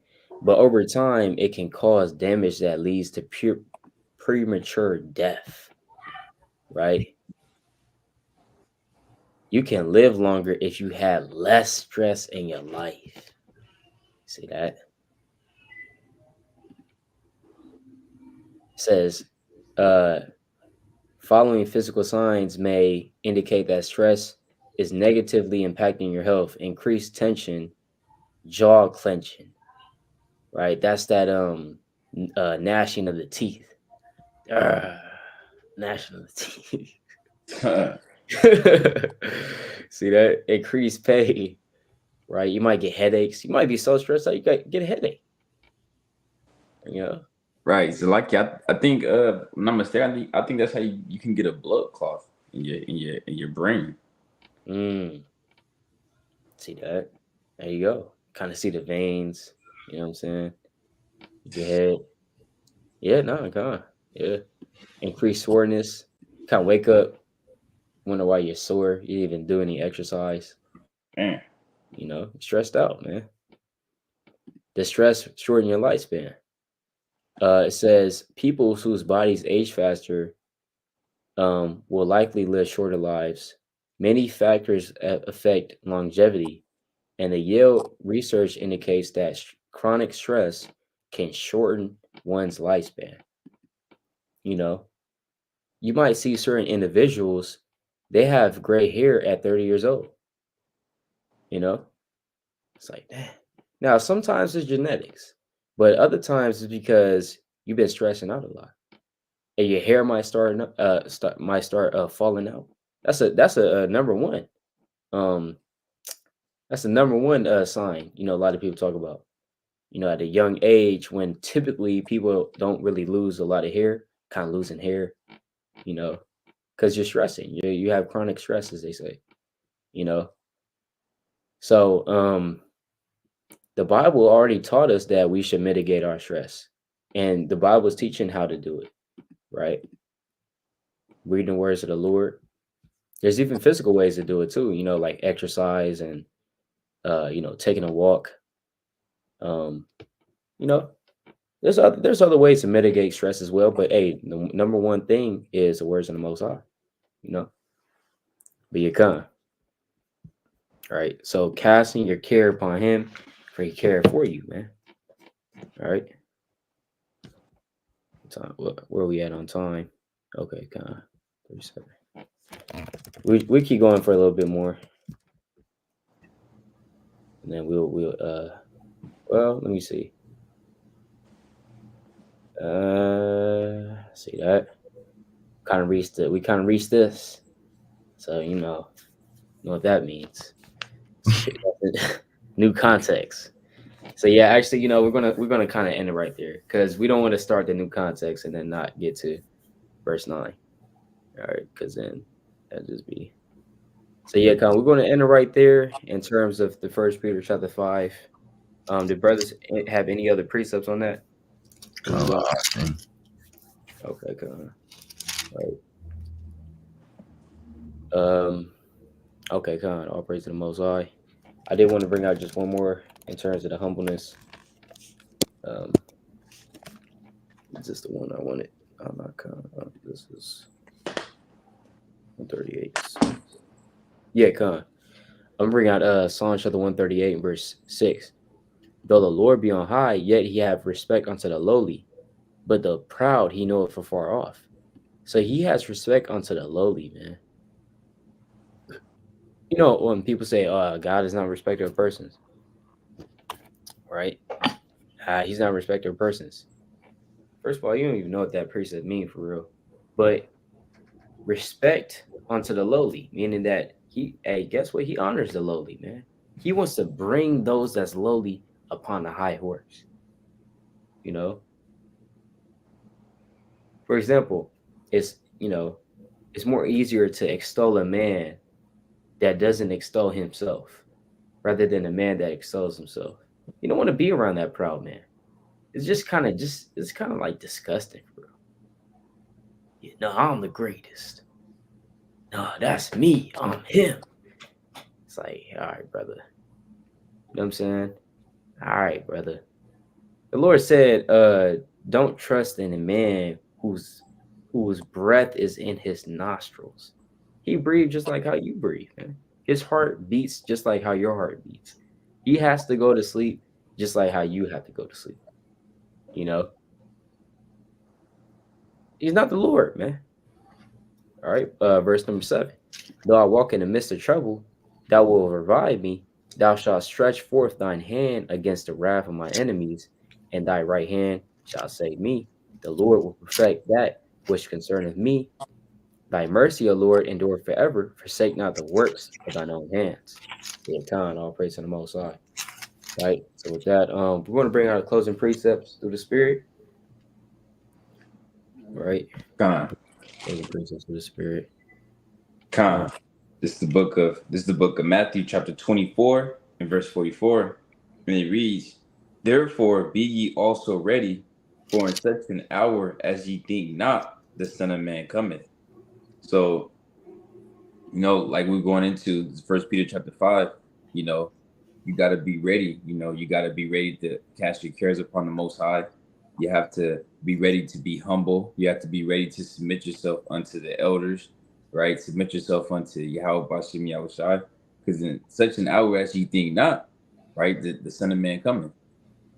But over time, it can cause damage that leads to premature death, right? You can live longer if you had less stress in your life. See that? It says, uh, following physical signs may indicate that stress is negatively impacting your health. Increased tension, jaw clenching, right? That's that gnashing of the teeth. Arrgh, gnashing of the teeth. See that? Increased pain, right? You might get headaches. You might be so stressed that you get a headache. You know? Right. So like I think when I'm mistaken, I think that's how you can get a blood clot in your brain. Mm, see that? There you go. Kind of see the veins. You know what I'm saying? Your head. Yeah, no, come on. Yeah. Increased soreness. Kind of wake up, wonder why you're sore. You didn't even do any exercise. Man. Stressed out, man. The stress shorten your lifespan. It says people whose bodies age faster will likely live shorter lives. Many factors affect longevity, and the Yale research indicates that chronic stress can shorten one's lifespan. You know, you might see certain individuals, they have gray hair at 30 years old. You know, it's like, damn. Now, sometimes it's genetics, but other times it's because you've been stressing out a lot. And your hair might start falling out. That's a number one. Um, that's the number one sign. A lot of people talk about. At a young age, when typically people don't really lose a lot of hair, kind of losing hair. You know, because you're stressing. You have chronic stress, as they say. You know, so the Bible already taught us that we should mitigate our stress, and the Bible is teaching how to do it. Right, reading the words of the Lord. There's even physical ways to do it too, like exercise and taking a walk. Um, you know, there's other ways to mitigate stress as well. But hey, the number one thing is the words of the Most High. You know, be your kind. Right. So casting your care upon Him, for He care for you, man. All right. Time. Where are we at on time? Okay, kind of 37. We keep going for a little bit more, and then we'll well, let me see. See that we kind of reached this, so know what that means. New context. So yeah, actually, we're gonna kind of end it right there because we don't want to start the new context and then not get to verse 9. All right, because then that'd just be. So yeah, we're going to end it right there in terms of the First Peter chapter 5. Did brothers have any other precepts on that? Okay, Con. Right. Okay, Con. All praise to the Most High. I did want to bring out just one more in terms of the humbleness. Is this the one I wanted? I'm not Con. This is 138. Yeah, Con. I'm bringing out Psalm chapter 138 and verse 6. Though the Lord be on high, yet he have respect unto the lowly, but the proud he knoweth from far off. So he has respect unto the lowly, man. When people say, God is not a respecter of persons, right? He's not a respecter of persons. First of all, you don't even know what that precept means for real. But respect unto the lowly, meaning that guess what? He honors the lowly, man. He wants to bring those that's lowly upon the high horse. For example, it's more easier to extol a man that doesn't extol himself rather than a man that extols himself. You don't want to be around that proud man. It's just kind of like disgusting, bro. I'm the greatest. No, that's me. I'm him. It's like, all right, brother. what I'm saying? All right, brother. The Lord said, don't trust in a man whose breath is in his nostrils. He breathes just like how you breathe, man. His heart beats just like how your heart beats. He has to go to sleep just like how you have to go to sleep. You know, he's not the Lord, man. All right. Verse number 7. Though I walk in the midst of trouble, thou will revive me. Thou shalt stretch forth thine hand against the wrath of my enemies, and thy right hand shall save me. The Lord will perfect that which concerneth me. Thy mercy, O Lord, endure forever. Forsake not the works of thine own hands. Yeah, Khan, all praise to the Most High. Right. So with that, we're going to bring out closing precepts through the Spirit. Right. Con, Closing precepts through the Spirit. Con. This is the book of Matthew, chapter 24, and verse 44. And it reads, Therefore be ye also ready, for in such an hour as ye think not, the Son of Man cometh. So, like we're going into First Peter chapter 5, you got to be ready. You got to be ready to cast your cares upon the Most High. You have to be ready to be humble. You have to be ready to submit yourself unto the elders, right? Submit yourself unto Yahweh Bashim Yahushai. Because in such an hour as ye think not, right, the Son of Man coming,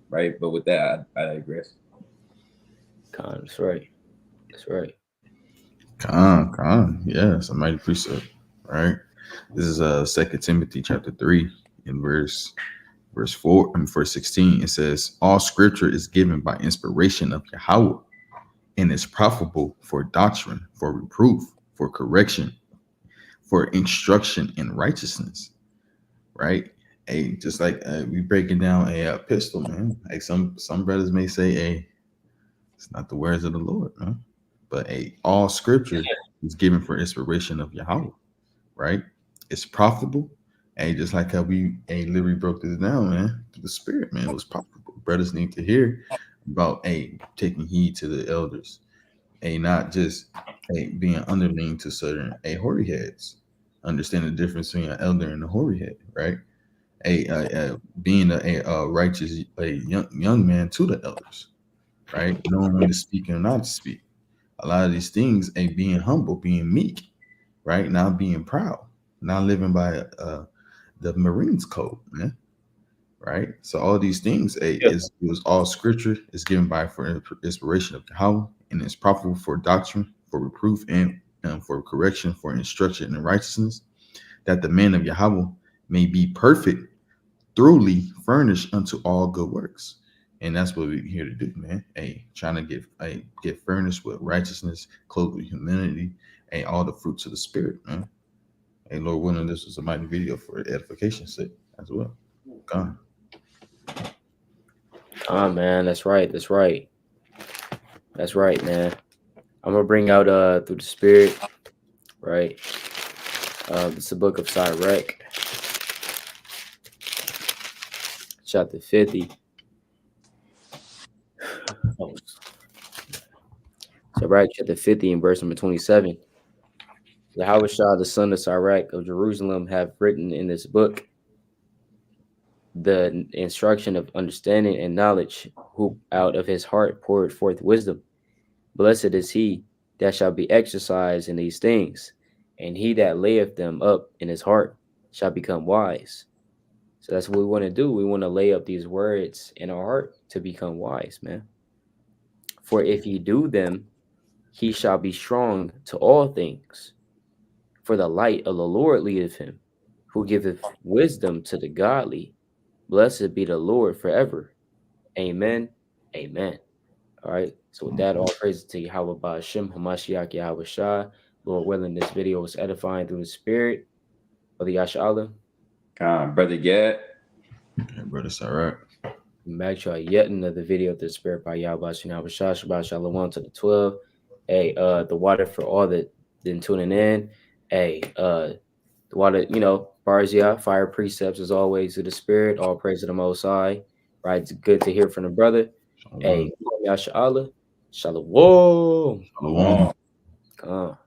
right? But with that, I digress. Khan, that's right. That's right. Yeah, it's a mighty precept, right? This is 2 Timothy chapter 3 in verse 4 and verse 16. It says, all scripture is given by inspiration of Yahweh and is profitable for doctrine, for reproof, for correction, for instruction in righteousness, right? Hey, just like we breaking down a pistol, man. Like some brothers may say, hey, it's not the words of the Lord, man. But all scripture is given for inspiration of Yahweh, right? It's profitable. And just like how we literally broke this down, man, through the spirit, man, it was profitable. Brothers need to hear about taking heed to the elders, not just being underling to certain hoary heads. Understand the difference between an elder and a hoary head, right? Being a righteous young man to the elders, right? Knowing when to speak and not to speak. A lot of these things, being humble, being meek, right? Not being proud, not living by the Marines code, man. Right. So all these things, it was all scripture is given by for inspiration of Yahweh, and it's profitable for doctrine, for reproof, and for correction, for instruction in righteousness, that the man of Yahweh may be perfect, thoroughly furnished unto all good works. And that's what we're here to do, man. Trying to get furnished with righteousness, clothed with humility, and all the fruits of the spirit, man. Lord willing, this was a mighty video for edification's sake as well. God. Man, that's right. That's right. That's right, man. I'm gonna bring out through the spirit, right? It's the book of Sirach, chapter 50. Sirach chapter 50 and verse number 27. Yahweh Shah, the son of Sirach of Jerusalem, have written in this book the instruction of understanding and knowledge, who out of his heart poured forth wisdom. Blessed is he that shall be exercised in these things, and he that layeth them up in his heart shall become wise. So that's what we want to do. We want to lay up these words in our heart to become wise, man. For if he do them, he shall be strong to all things. For the light of the Lord leadeth him, who giveth wisdom to the godly. Blessed be the Lord forever. Amen. Amen. All right. So with that, all praise to Yahweh Ba'ashem, Hamashiach Yahweh Shah. Lord willing, this video was edifying through the spirit of the Yashala. Brother Gad. Yeah, brother, it's all right. Back to yet another video of the spirit by Yahweh Ba'ashem Yahweh Shah. Shabbat Shalom to the 12. Hey, the water for all that been tuning in. Hey, the water, Barzia, fire precepts as always to the spirit. All praise to the Most High. Right. It's good to hear from the brother. Shalom. Hey, Yashala. Shalom. Shalom. Come on.